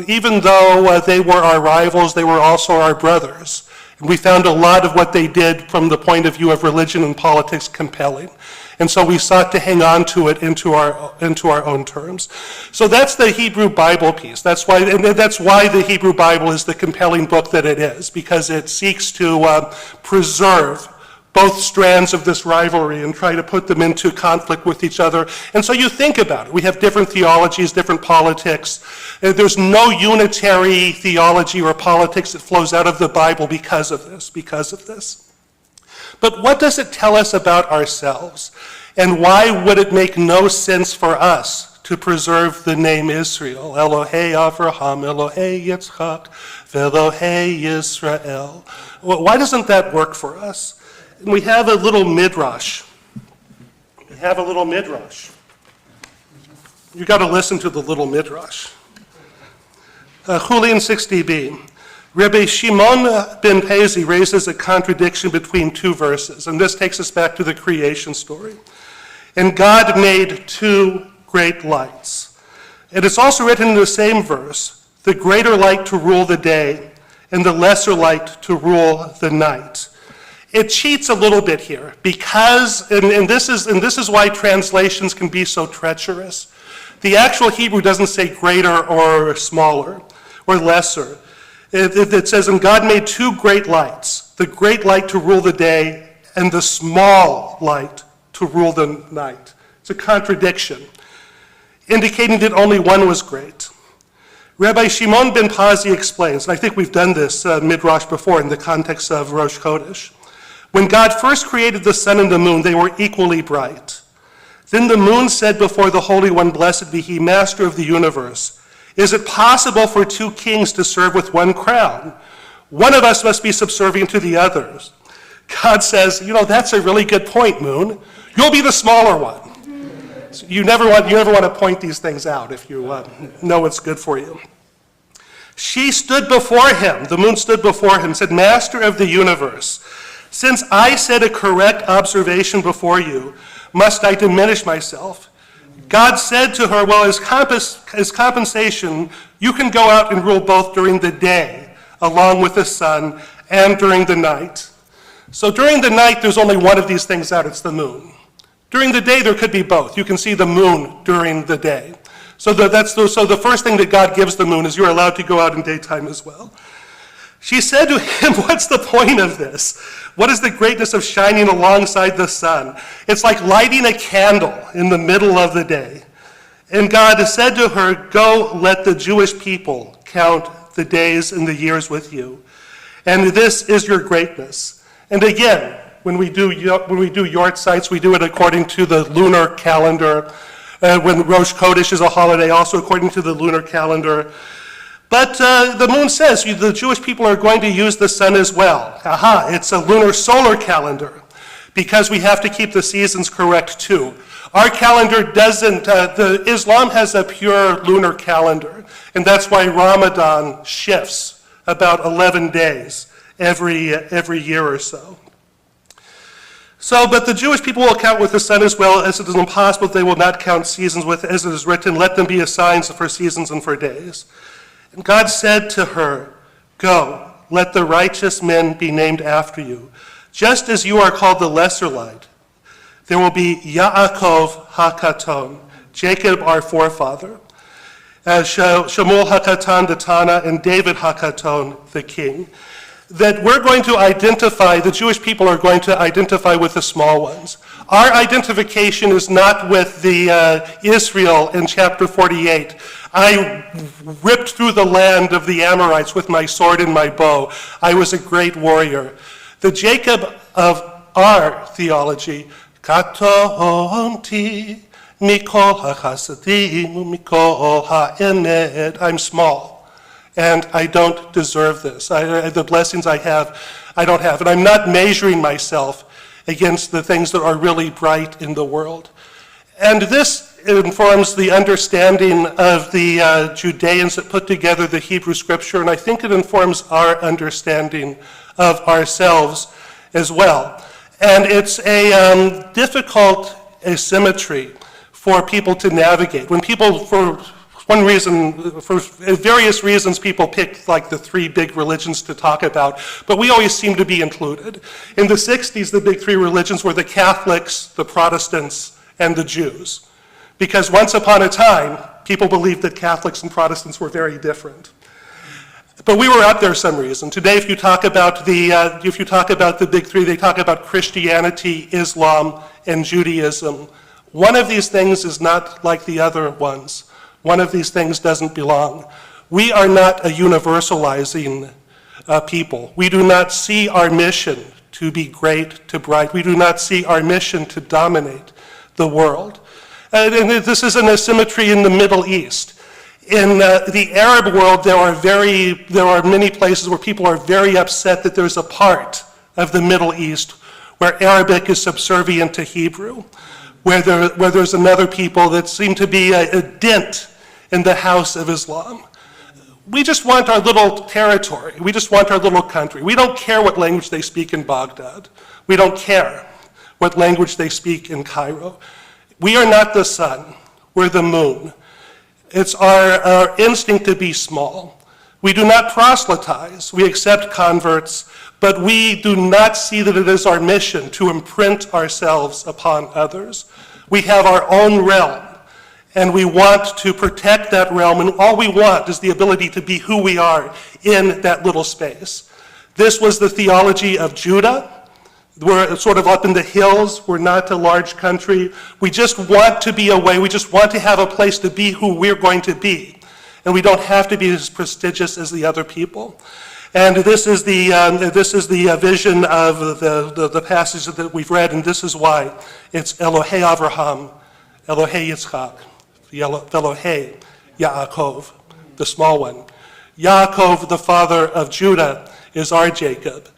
even though they were our rivals, they were also our brothers. And we found a lot of what they did from the point of view of religion and politics compelling. And so we sought to hang on to it into our own terms. So that's the Hebrew Bible piece. That's why the Hebrew Bible is the compelling book that it is, because it seeks to preserve both strands of this rivalry and try to put them into conflict with each other. And so you think about it. We have different theologies, different politics. There's no unitary theology or politics that flows out of the Bible because of this. But what does it tell us about ourselves? And why would it make no sense for us to preserve the name Israel? Elohei Avraham, Elohei Yitzchak, Velohei Yisrael. Well, why doesn't that work for us? And we have a little midrash. You've got to listen to the little midrash. Chulin 60b. Rabbi Shimon ben Pazi raises a contradiction between two verses, and this takes us back to the creation story. And God made two great lights. And it's also written in the same verse, the greater light to rule the day, and the lesser light to rule the night. It cheats a little bit here because, and this is why translations can be so treacherous. The actual Hebrew doesn't say greater or smaller or lesser. It says, and God made two great lights, the great light to rule the day and the small light to rule the night. It's a contradiction, indicating that only one was great. Rabbi Shimon ben Pazi explains, and I think we've done this midrash before in the context of Rosh Chodesh. When God first created the sun and the moon, they were equally bright. Then the moon said before the Holy One, blessed be he, master of the universe, is it possible for two kings to serve with one crown? One of us must be subservient to the others. God says, that's a really good point, moon. You'll be the smaller one. So you never want to point these things out if you know what's good for you. She stood before him, the moon stood before him, said, master of the universe, since I said a correct observation before you, must I diminish myself? God said to her, well, as compensation, you can go out and rule both during the day, along with the sun, and during the night. So during the night, there's only one of these things out, it's the moon. During the day, there could be both. You can see the moon during the day. So the first thing that God gives the moon is you're allowed to go out in daytime as well. She said to him, what's the point of this? What is the greatness of shining alongside the sun? It's like lighting a candle in the middle of the day. And God said to her, go let the Jewish people count the days and the years with you. And this is your greatness. And again, when we do yort sites, we do it according to the lunar calendar. When Rosh Chodesh is a holiday, also according to the lunar calendar. But the moon says the Jewish people are going to use the sun as well. It's a lunar solar calendar because we have to keep the seasons correct too. Our calendar doesn't, Islam has a pure lunar calendar, and that's why Ramadan shifts about 11 days every year or so. But the Jewish people will count with the sun as well, as it is impossible they will not count seasons with, as it is written, let them be as signs for seasons and for days. And God said to her, go, let the righteous men be named after you. Just as you are called the lesser light, there will be Yaakov HaKaton, Jacob our forefather, as Shamuel HaKatan the Tana, and David HaKaton the king. That we're going to identify, the Jewish people are going to identify with the small ones. Our identification is not with the Israel in chapter 48. I ripped through the land of the Amorites with my sword and my bow. I was a great warrior. The Jacob of our theology, Katonti mikol hachasadim mikol ha'emet. I'm small, and I don't deserve this. The blessings I have, I don't have. And I'm not measuring myself against the things that are really bright in the world. And this informs the understanding of the Judeans that put together the Hebrew Scripture, and I think it informs our understanding of ourselves as well. And it's a difficult asymmetry for people to navigate. When people, for one reason, for various reasons, people pick like the three big religions to talk about, but we always seem to be included. In the 60s, the big three religions were the Catholics, the Protestants, and the Jews. Because once upon a time, people believed that Catholics and Protestants were very different. But we were out there some reason. Today, if you talk about the big three, they talk about Christianity, Islam, and Judaism. One of these things is not like the other ones. One of these things doesn't belong. We are not a universalizing people. We do not see our mission to be great, to bright. We do not see our mission to dominate the world. And this is an asymmetry in the Middle East. In the Arab world, there are many places where people are very upset that there's a part of the Middle East where Arabic is subservient to Hebrew, where there's another people that seem to be a dent in the house of Islam. We just want our little territory. We just want our little country. We don't care what language they speak in Baghdad. We don't care what language they speak in Cairo. We are not the sun. We're the moon. It's our instinct to be small. We do not proselytize. We accept converts, but we do not see that it is our mission to imprint ourselves upon others. We have our own realm, and we want to protect that realm, and all we want is the ability to be who we are in that little space. This was the theology of Judah. We're sort of up in the hills. We're not a large country. We just want to be away. We just want to have a place to be who we're going to be. And we don't have to be as prestigious as the other people. And this is the vision of the passage that we've read, and this is why it's Elohei Avraham, Elohei Yitzchak, Elohei Yaakov, the small one. Yaakov, the father of Judah, is our Jacob.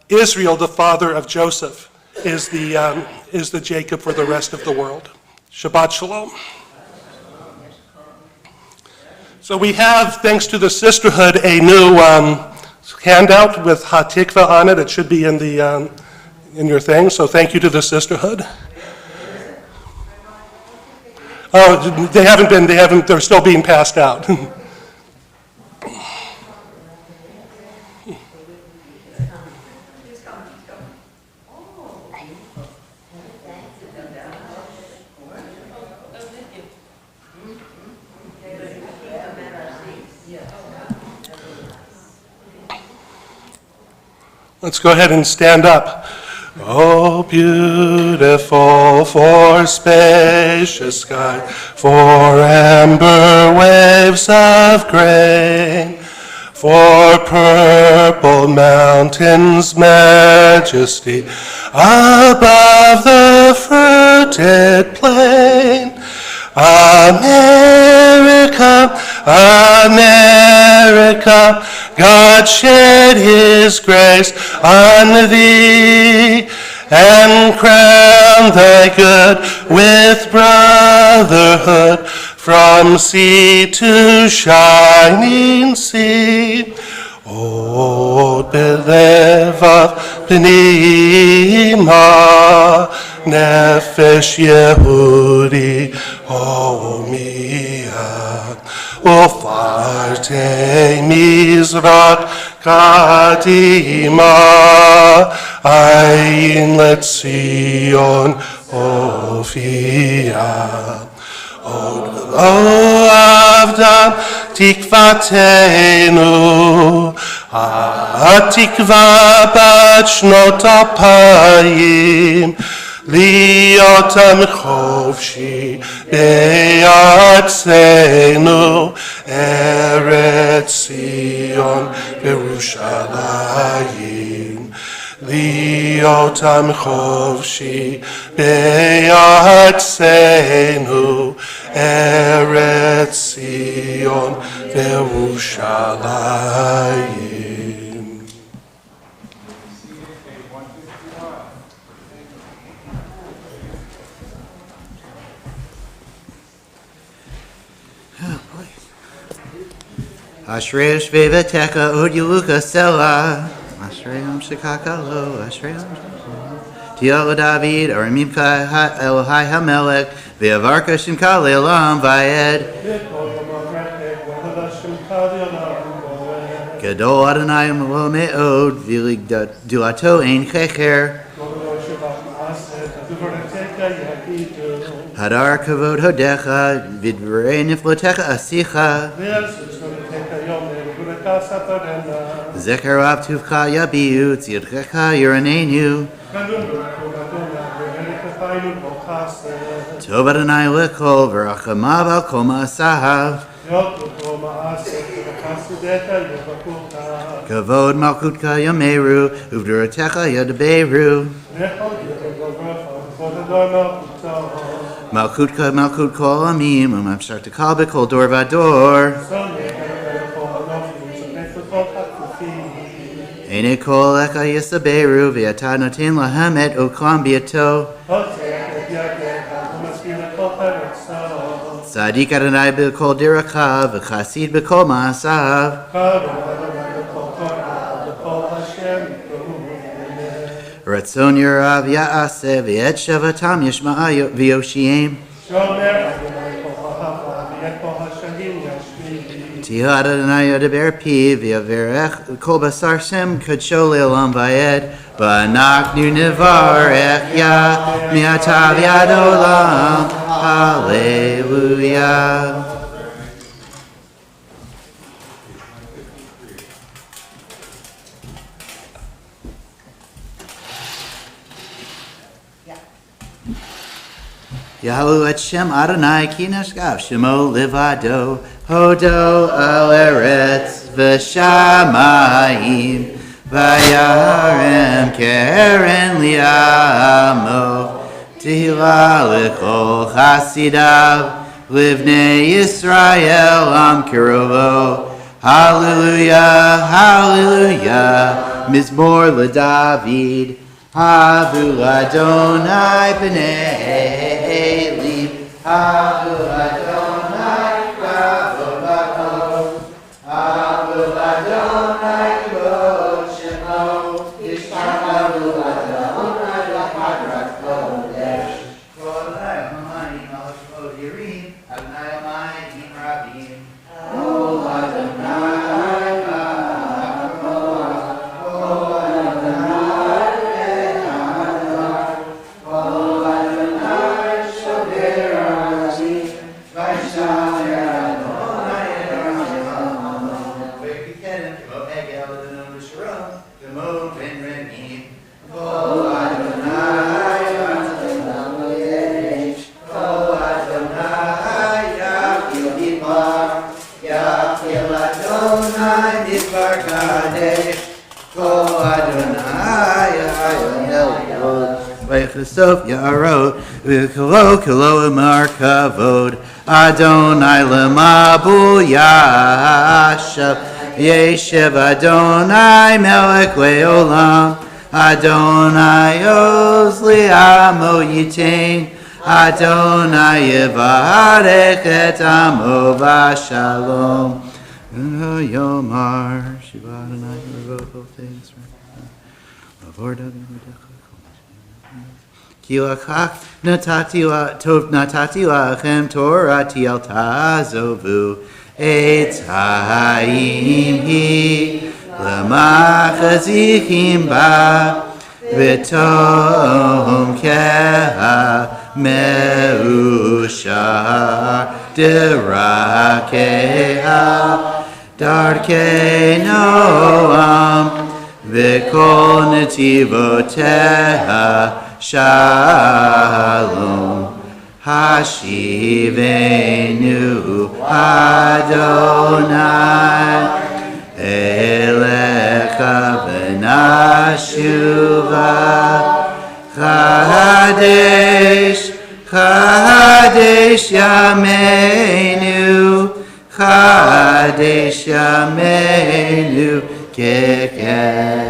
Israel, the father of Joseph, is the Jacob for the rest of the world. Shabbat Shalom. So we have, thanks to the sisterhood, a new handout with Hatikva on it. It should be in your thing. So thank you to the sisterhood. Oh, they're still being passed out. Let's go ahead and stand up. Oh, beautiful for spacious sky, for amber waves of grain, for purple mountains' majesty, above the fruited plain. America, America, God shed his grace on thee, and crown thy good with brotherhood, from sea to shining sea. עוד בלבב פנימה, נפש יהודי הומייה, ופרתי מזרח קדימה, עין לציון הופיעה. עוד לא אבדה תקוותנו, התקווה בת שנות 2000, להיות עם חופשי בארצנו, ארץ ציון וירושלים. להיות עם חופשי בארצנו, ארץ ציון וירושלים. Ashrei Yoshvei V'techa Od Yeluka Selah. Ashrei Yom Shekakalo. Ashrei Yom Shekakalo. Tiyah David Aramimka Elohai HaMelech V'yavarka Shimka Le'olam Vayed. Gadol Adonai Melo Me'od V'ligdulato Ein Checher. Hadar Kavod Hodecha V'dvarei Niflotecha Asicha. Zekarav Tuvcha Yabiu Tzidchecha Yeranenu. Tov Adonai Lekol V'rachamav Al Kol Ma'asahav. Kavod Malkutka Yameru Uvduratecha Yadaberu. Malkutka Malkut Kol Amim Umamshar Tekal B'Kol Dor Vador. Ene Kol Eka Yisaberu V'Yata Noten Lahem Et Oklam B'Yato. Tzadik Adonai B'Kol Dirakav V'Chasid B'Kol Ma'asav. Ratzon Yerav Ya'aseh V'Et Shavatam Yishma'a V'Yoshiem. Tiyah Adonai Yodaber Pi V'Yaverech Kol Basar Shem Kadsho Le'olam Vayed. V'Anachnu Nevarech Ya Mi'ata V'Yad Olam. Hallelujah. Yahalu et Shem Adonai ki nashkav Shemo livado hodo al eretz v'shamayim vayarem keren liamo tehila l'kol chasidav livnei Yisrael am kirovo. Hallelujah, hallelujah, Mizmor l'David. Havu Adonai b'nei Elim. Havu Adonai kavod v'kol. Havu Adonai kavod shemo. Yishmaru Adonai l'chadrat kodesh. Kol ha'omayim al-shvod yirim. Adonai omayim rabim. Kol Adonai v'kol. Kol Adonai. Sof Yarot, V'Kolo Kilo Amar Kavod, Adonai Lamabu Yashav, Yeshev Adonai Melech Leolam, Adonai Oz Li'amo Yitain, Adonai Yevarech Et Amo V'Shalom, Yomar, Shiva Adonai, revoke all things. Kilachak natati lachem torati al tazovu etz hayim hi lamachazichim ba v'tom keha meushar derakeha darkei noam v'kol netivoteha Shalom Hashivenu Adonai Elecha Benashuva Chadesh Chadesh Yameinu Chadesh Yameinu Kekedem.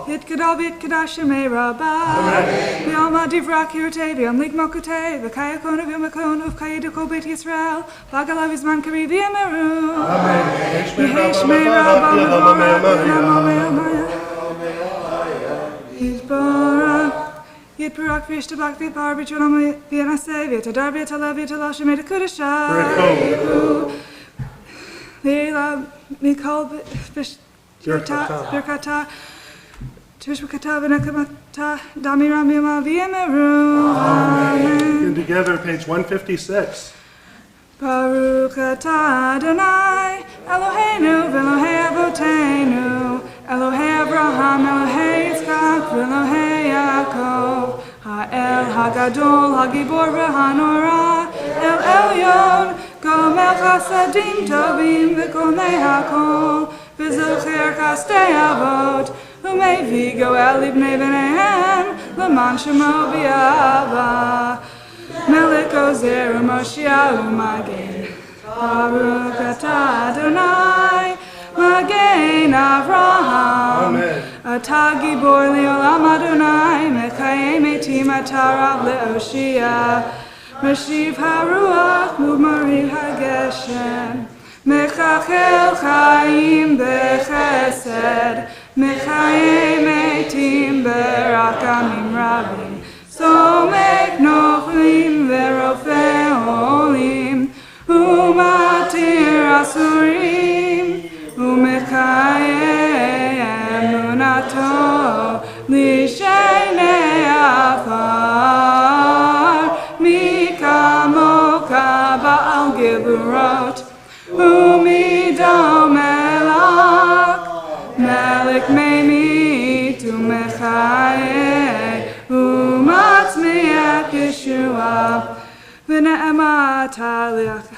Yitkadal Yitkadash Shemei Rabbah V'yom Adivrak Yirtei V'yom Ligmokotei V'kayakon of Yomakon of Kayidoko Beit Yisrael V'agalav Yizman Kari V'yameru V'hei Shemei Rabbah Yitbarak Yitbarak V'yishtabak V'yipar V'yicholom V'yanasei V'yitadar V'yitalav V'yitalav Shemei Dekudashah Leila Mikol Birkata Tishbakata V'nekamata Damiram Yama V'yemeru. Amen. And together, page 156. Baruch atah Adonai Eloheinu v'Elohei Avoteinu Elohei Abraham Elohei Yitzchak v'Elohei Yaakov Ha'el Hagadol Hagibor v'Hanora El Elyon Gomel Chasadim Tovim v'Gomei Hakol V'Zocher Chastei Avot U'Mevi Goel Libnei B'neihem L'man Shemo V'Yava Melech Ozer U'Moshiach U'Magen Baruch atah Adonai Magen Avraham Atah Gibor Le'olam Adonai Mechayei Metim Atah Rav Le'Oshia Meshiv HaRuach U'Mariv HaGeshem Mechachel Chaim B'Chesed Mechayei Metim B'Rakamim Rabim Somek Nochlim V'Rofei Olim U'Matir Asurim U'Mechayei Emunato L'Shenei Afar Mikamoka Ba'al Giburot U'Midom Elak Melech Meimit U'Mechayei U'Matzmiach Yeshua V'ne'emat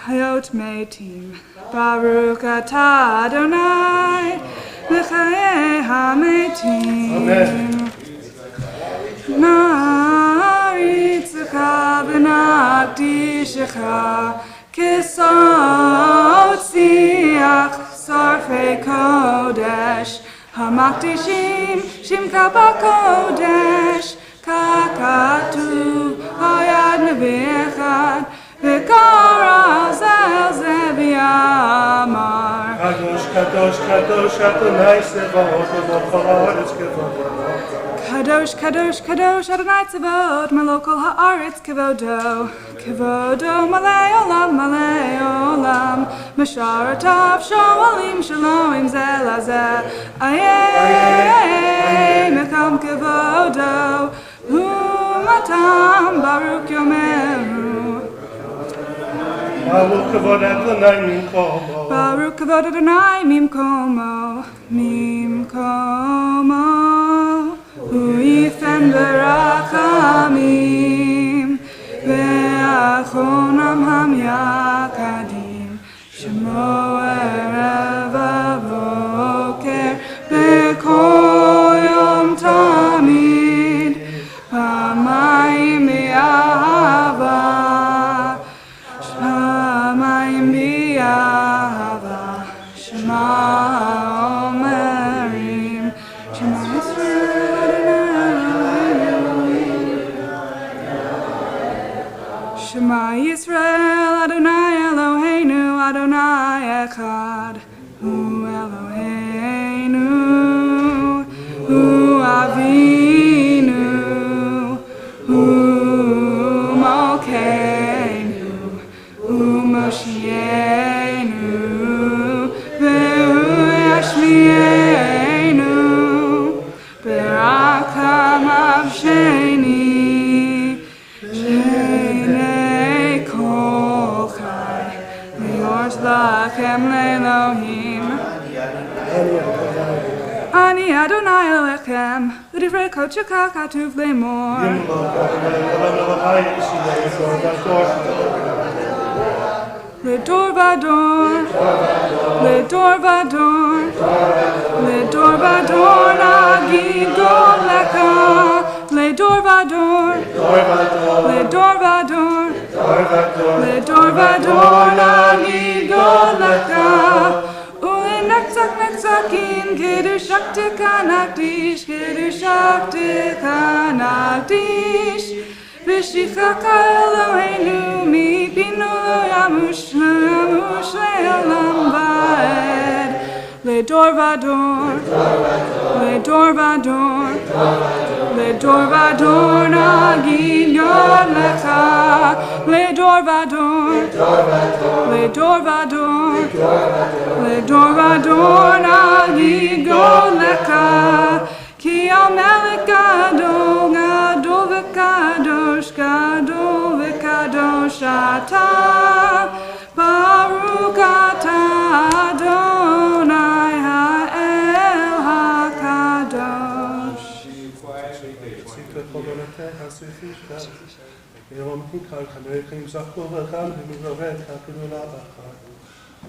Hayot Meitim Baruch atah Adonai Mechayei HaMeitim Na'aritzecha v'naqdishecha Kisot Siach Sarfei Kodesh Hamakdishim Shimcha B'Kodesh Kakatuv Hayad Nevi Echad V'Kara Zel V'Yamar Kadosh, Kadosh, Kadosh, Adonai Tzevot, Melech Haaretz Kevodo. Kadosh, Kadosh, Kadosh, Adonai Tzevot, Melech Haaretz Kevodo. Kevodo, Malei Olam, Mesharatav Shoalim Shalom Zelazeh. Ayeh, Mekam Kevodo, Umatam Baruch Yomeru. Baruch Kavod Adonai Mimkomo. Baruch Kavod Adonai Mimkomo. Mimkomo. U'yifem berachamim. Ve'achonam ham yakadim. Shemo Shamayim bi'ahava. Shamayim bi'ahava. Shema Omerim. Shema Yisrael Adonai Eloheinu Adonai Echad. Hu Eloheinu, Hu Avinu, Hu Malkeinu, Hu Moshienu, Ve'hu Yashmienu, Be'rakam Avsheni, Shenei Kol Chai, Le'ors Lachem Le'Elohim. Ani Adonai Elechem, Udivrei Kochaka Katuv Lemor. Le Dor Vador, Le Dor Vador, Le Dor Vador, Nagid Goleka, Le Dor Vador, Le Dor Vador, Le Dor Vador, Nagid Goleka. Nekzakin, Kedushaktika Nagdish, Kedushaktika Nagdish, Vishichaka Eloheinu, Mi Binu Lo Yamush, Lo Yamush Le'olam Va'ed, Le Dor Vador, Le Dor Vador, Le Dor Vador, Nagid Yolecha, Le Dor Vador, Le Dor Vador, Le Dor Vador, Nagid Yolecha, Ki Amelech Gadol, Gadol v'Kadosh, Gadol v'Kadosh Ata, Baruch Ata Adonai Ha'el HaKadosh.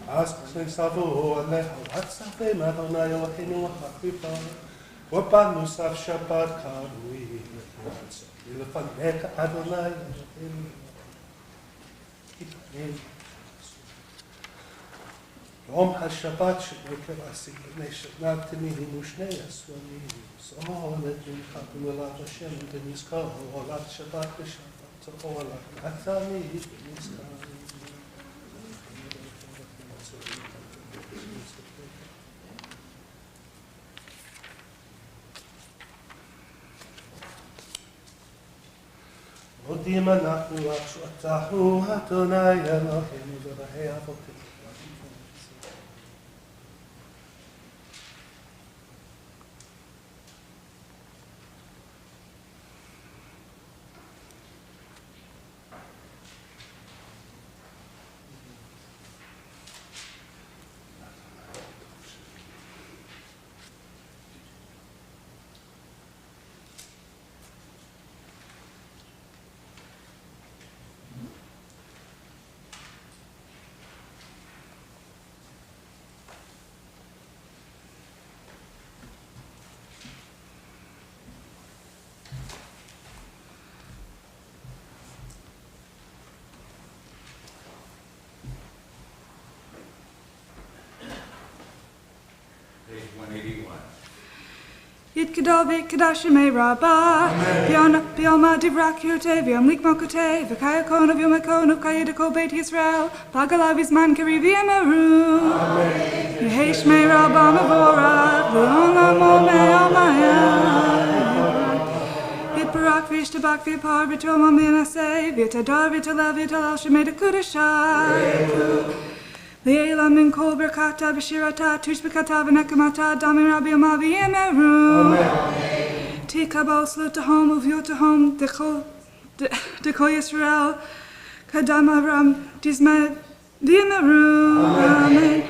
Ask Savo Aleha, Watsafe Madonna Elohenu Hakipa, Wapanu Sav Shabbat Karui, Ilafaneka Adonai Elohenu. Yom HaShabbat Shemekar Asi, Neshat Timihi Mushnei Aswani, so let me happen Elav Hashem, Deniska, Olat Shabbat B'Shabbat, Olat Atami, Deniska. מודים אנחנו לך שאתה הוא אדוני אלוהינו ובאי אבותינו. Page 181. Yitgadol v'yitgadash yemei rabbah, v'yoma divrak yote, v'yom likmo kote, v'kayakon of yom hakon of kayedekol beit Yisrael, pagalav izman kari v'yemeru. Yehei shmei rabbah mevorach, v'olam omei omayah. Yitbarak v'yishtabak v'yipar v'yitol mamin aseh, v'yitadar v'yitalav v'yitalal shemei dekudashai. Le'ela min kol berkata v'shirata tushbekata v'nekamata damin rabbi omavi yemeru. Tikabal slutahom uv'yotahom dekol Yisrael kadam avram dizma v'yemeru. Amen.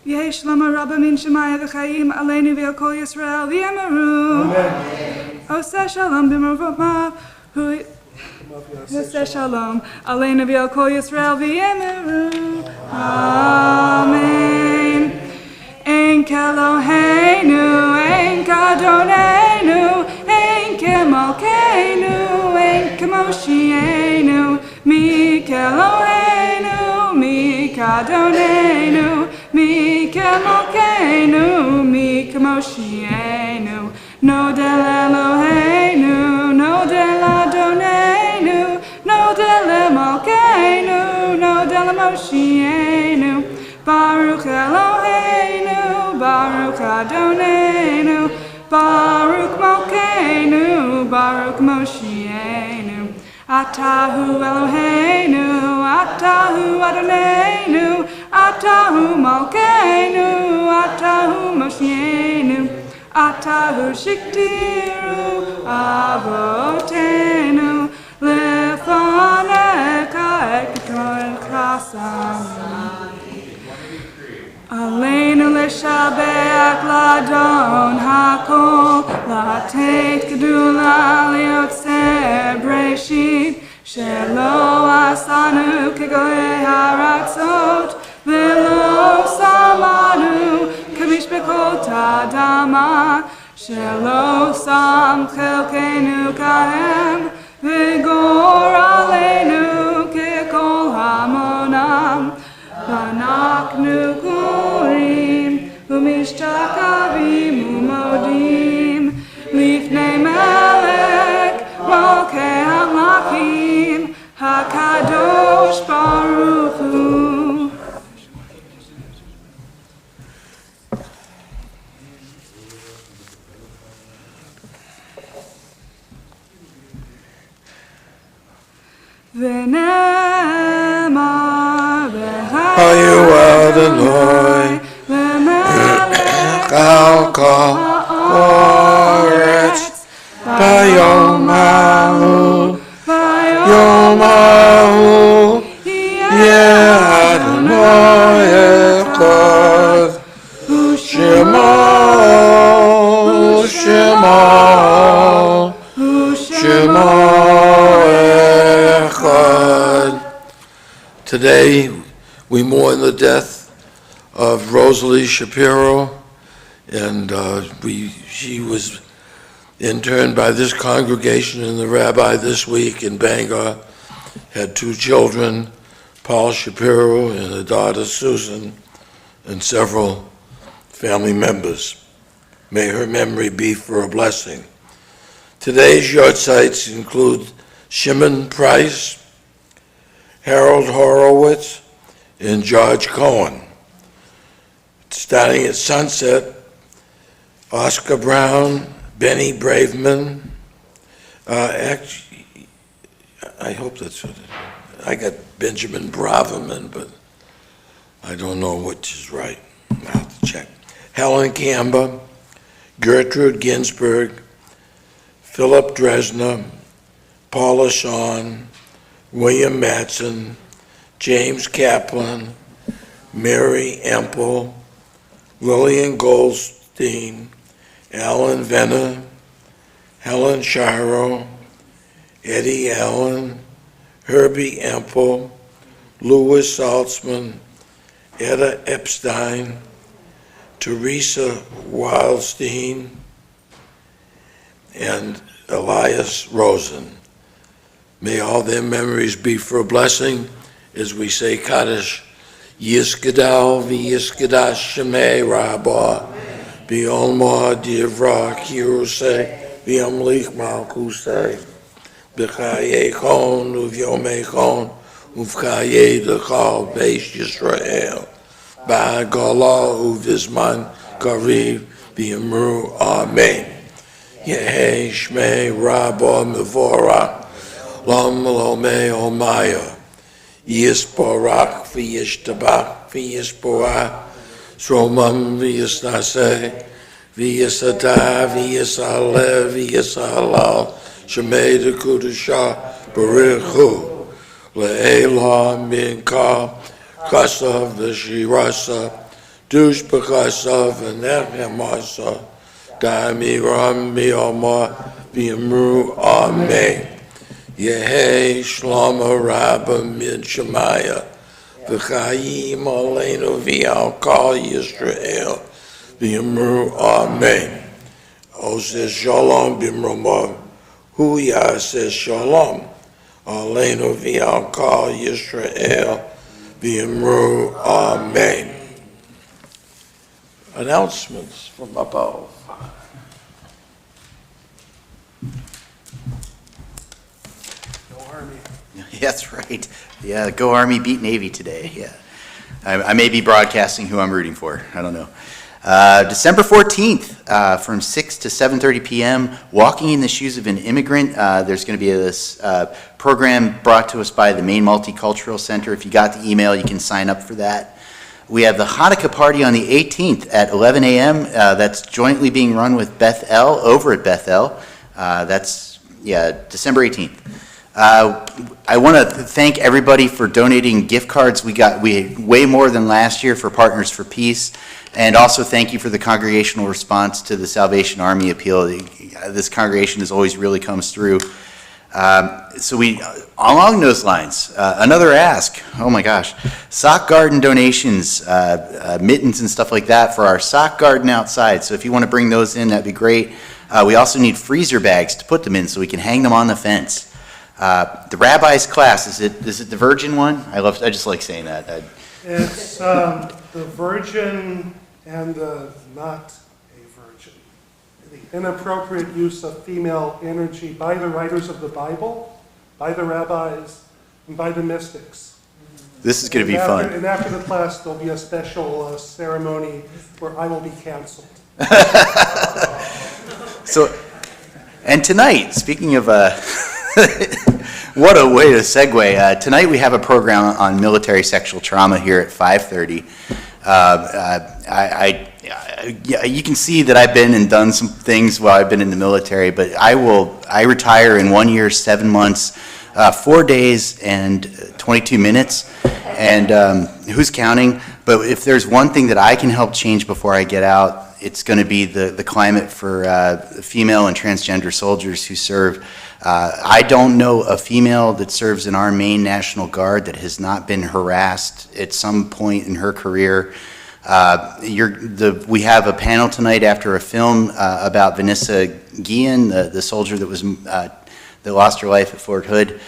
Yehi shlama rabba min shemaya v'chayim aleinu v'yokol Yisrael v'yemeru. Oseh shalom b'mervot hu Yoseh shalom, aleinu v'yokol Yisrael v'yemeru. Amen. Ein Eloheinu, ein Adonenu, ein Malkeinu, Ein Kamoshienu, Mikeloheinu, Mikadonenu, Malkeinu, Mikamoshienu, No del Eloheinu, No del Adonenu, No del Malkeinu, No del Moshienu, Baruch Eloheinu, Baruch Adonenu, Baruch Malkeinu, Baruch Moshienu, Atahu Eloheinu, Atahu Adonenu, Atahu Malkeinu, Atahu Moshienu, Atahu Shiktiru, Avotenu, Lefaneka Ekatoil Chasam. Aleinu leshabeach ladon hakol, latet gedula liotzer breshit, shelo asanu kegoe haratzot, velo samanu kamishbekot adama, shelo sam chelkenu kahem, vigor aleinu kekol hamonam, Vanaknu kurim, umishtakavim umodim, lifnei melech, malkei hamlachim, hakadosh baruch hu. V'nemar Hayu Adonai, Al Kol Haaretz, Bayomahu, Yomahu, Yeh Adonai Echad, Shema, Shema, Shema Echad. Today, we mourn the death of Rosalie Shapiro, and she was interned by this congregation and the rabbi this week in Bangor, had 2 children, Paul Shapiro and a daughter, Susan, and several family members. May her memory be for a blessing. Today's yortzites include Shimon Price, Harold Horowitz, and George Cohen. Starting at sunset, Oscar Brown, Benny Braveman, actually, I hope that's what I got Benjamin Braverman, but I don't know which is right. I'll have to check. Helen Camber, Gertrude Ginsburg, Philip Dresner, Paula Shawn, William Matson, James Kaplan, Mary Empel, Lillian Goldstein, Alan Venner, Helen Shiro, Eddie Allen, Herbie Empel, Louis Saltzman, Etta Epstein, Teresa Wildstein, and Elias Rosen. May all their memories be for a blessing as we say Kaddish. Yisgadal v'yisgadash shemei rabah b'olma divra kirusei v'yamlich malkusei b'chayei chon uv'yomei chon uv'chayei dechal beish Yisrael ba'gala uv'izman kariv v'yamru amen. Yehei shmei rabah mevorach Lam Lomei Omaya, Yisborach v'yishtabach v'yisborach, Sromam v'yisnaseh, v'yisadah v'yisaleh v'yisalal, Shemei dekudusha barichu, le'elah minka, chasav v'shirasa, dush b'chasav v'nechemasa, da'amiram mi'omah v'yamru amen. Yehei Shlomo Rabba Mid Shemaya, V'chayim Aleinu V'al Kol Yisrael, V'yamru Amen. Ose Shalom B'mromav, hu yaseh shalom aleinu v'al kol Yisrael v'yimru amen. Announcements from above. That's right. Yeah, go Army beat Navy today. Yeah. I may be broadcasting who I'm rooting for. I don't know. December 14th, from 6 to 7:30 p.m., Walking in the Shoes of an Immigrant. There's going to be this program brought to us by the Maine Multicultural Center. If you got the email, you can sign up for that. We have the Hanukkah party on the 18th at 11 a.m. That's jointly being run with Beth L. over at Beth L. That's December 18th. I want to thank everybody for donating gift cards. We way more than last year for Partners for Peace, and also thank you for the congregational response to the Salvation Army appeal. This congregation has always really comes through. So along those lines, another ask. Oh my gosh, sock garden donations, mittens and stuff like that for our sock garden outside. So if you want to bring those in, that'd be great. We also need freezer bags to put them in so we can hang them on the fence. The rabbi's class, is it the virgin one? I just like saying that. It's the virgin and the not a virgin. The inappropriate use of female energy by the writers of the Bible, by the rabbis, and by the mystics. This is going to be fun. And after the class, there'll be a special ceremony where I will be canceled. And tonight, speaking of... what a way to segue. Tonight we have a program on military sexual trauma here at 5:30. You can see that I've been and done some things while I've been in the military, but I retire in 1 year, 7 months, 4 days, and 22 minutes. And who's counting? But if there's one thing that I can help change before I get out, it's going to be the climate for female and transgender soldiers who serve. I don't know a female that serves in our Maine National Guard that has not been harassed at some point in her career. We have a panel tonight after a film about Vanessa Guillen, the soldier that lost her life at Fort Hood.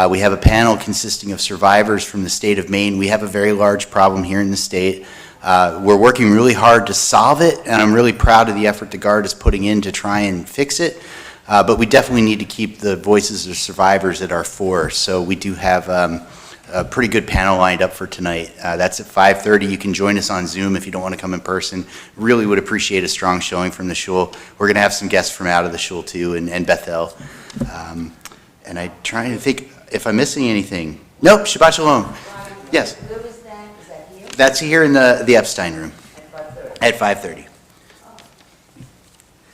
We have a panel consisting of survivors from the state of Maine. We have a very large problem here in the state. We're working really hard to solve it, and I'm really proud of the effort the Guard is putting in to try and fix it. But we definitely need to keep the voices of survivors at our fore. So we do have a pretty good panel lined up for tonight. That's at 5:30. You can join us on Zoom if you don't want to come in person. Really would appreciate a strong showing from the shul. We're going to have some guests from out of the shul too, and Bethel. And I'm trying to think if I'm missing anything. Nope, Shabbat Shalom. Yes. Where was that? Is that here? That's here in the Epstein room. At 5:30.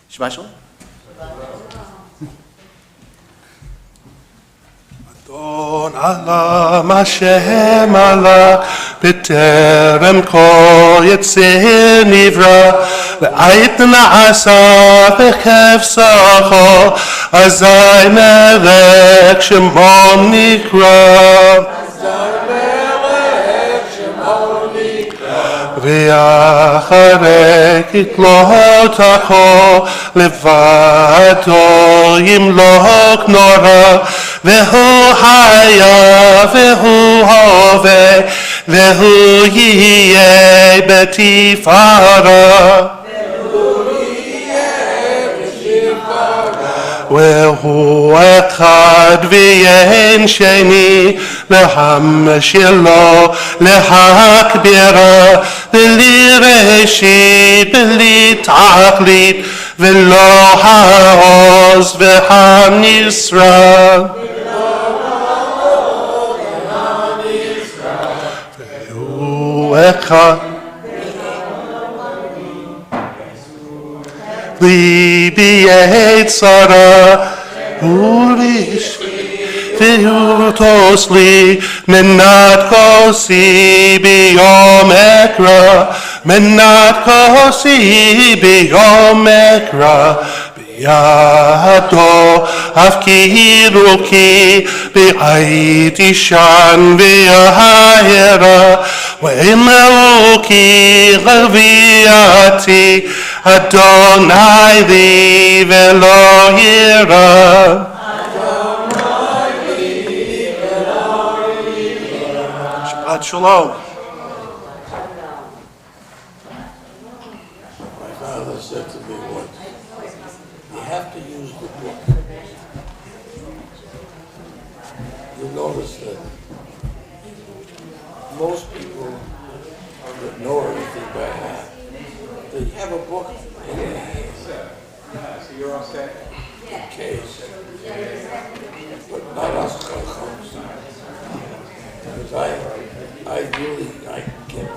Shabbat Shalom. Adon Allah, Hashem Allah, b'terem kol yetzir nivra, v'ayit na'asa v'chefsacho, azay melech shemon nikra. ואחרי כתלותך לבדו ימלוך נורא והוא היה והוא הווה והוא יהיה בתפארה והוא אחד ואין שני להמשילו להכבירה בלי ראשית בלי תכלית ולא העוז והנשרף והוא אחד ליבי יצרה והוטוס לי מנת כוסי ביום אקרא מנת כוסי ביום אקרא בידו הפקירו כי והייתי שם והערה ואמרו כי רביעתי אדוני לי ולא ירא Shabbat Shalom. My father said to me once, you have to use the book. You notice that most people that know everything by heart, they have a book in their hand. So you're all set? In case. But not us Chachams. Because I really, I get.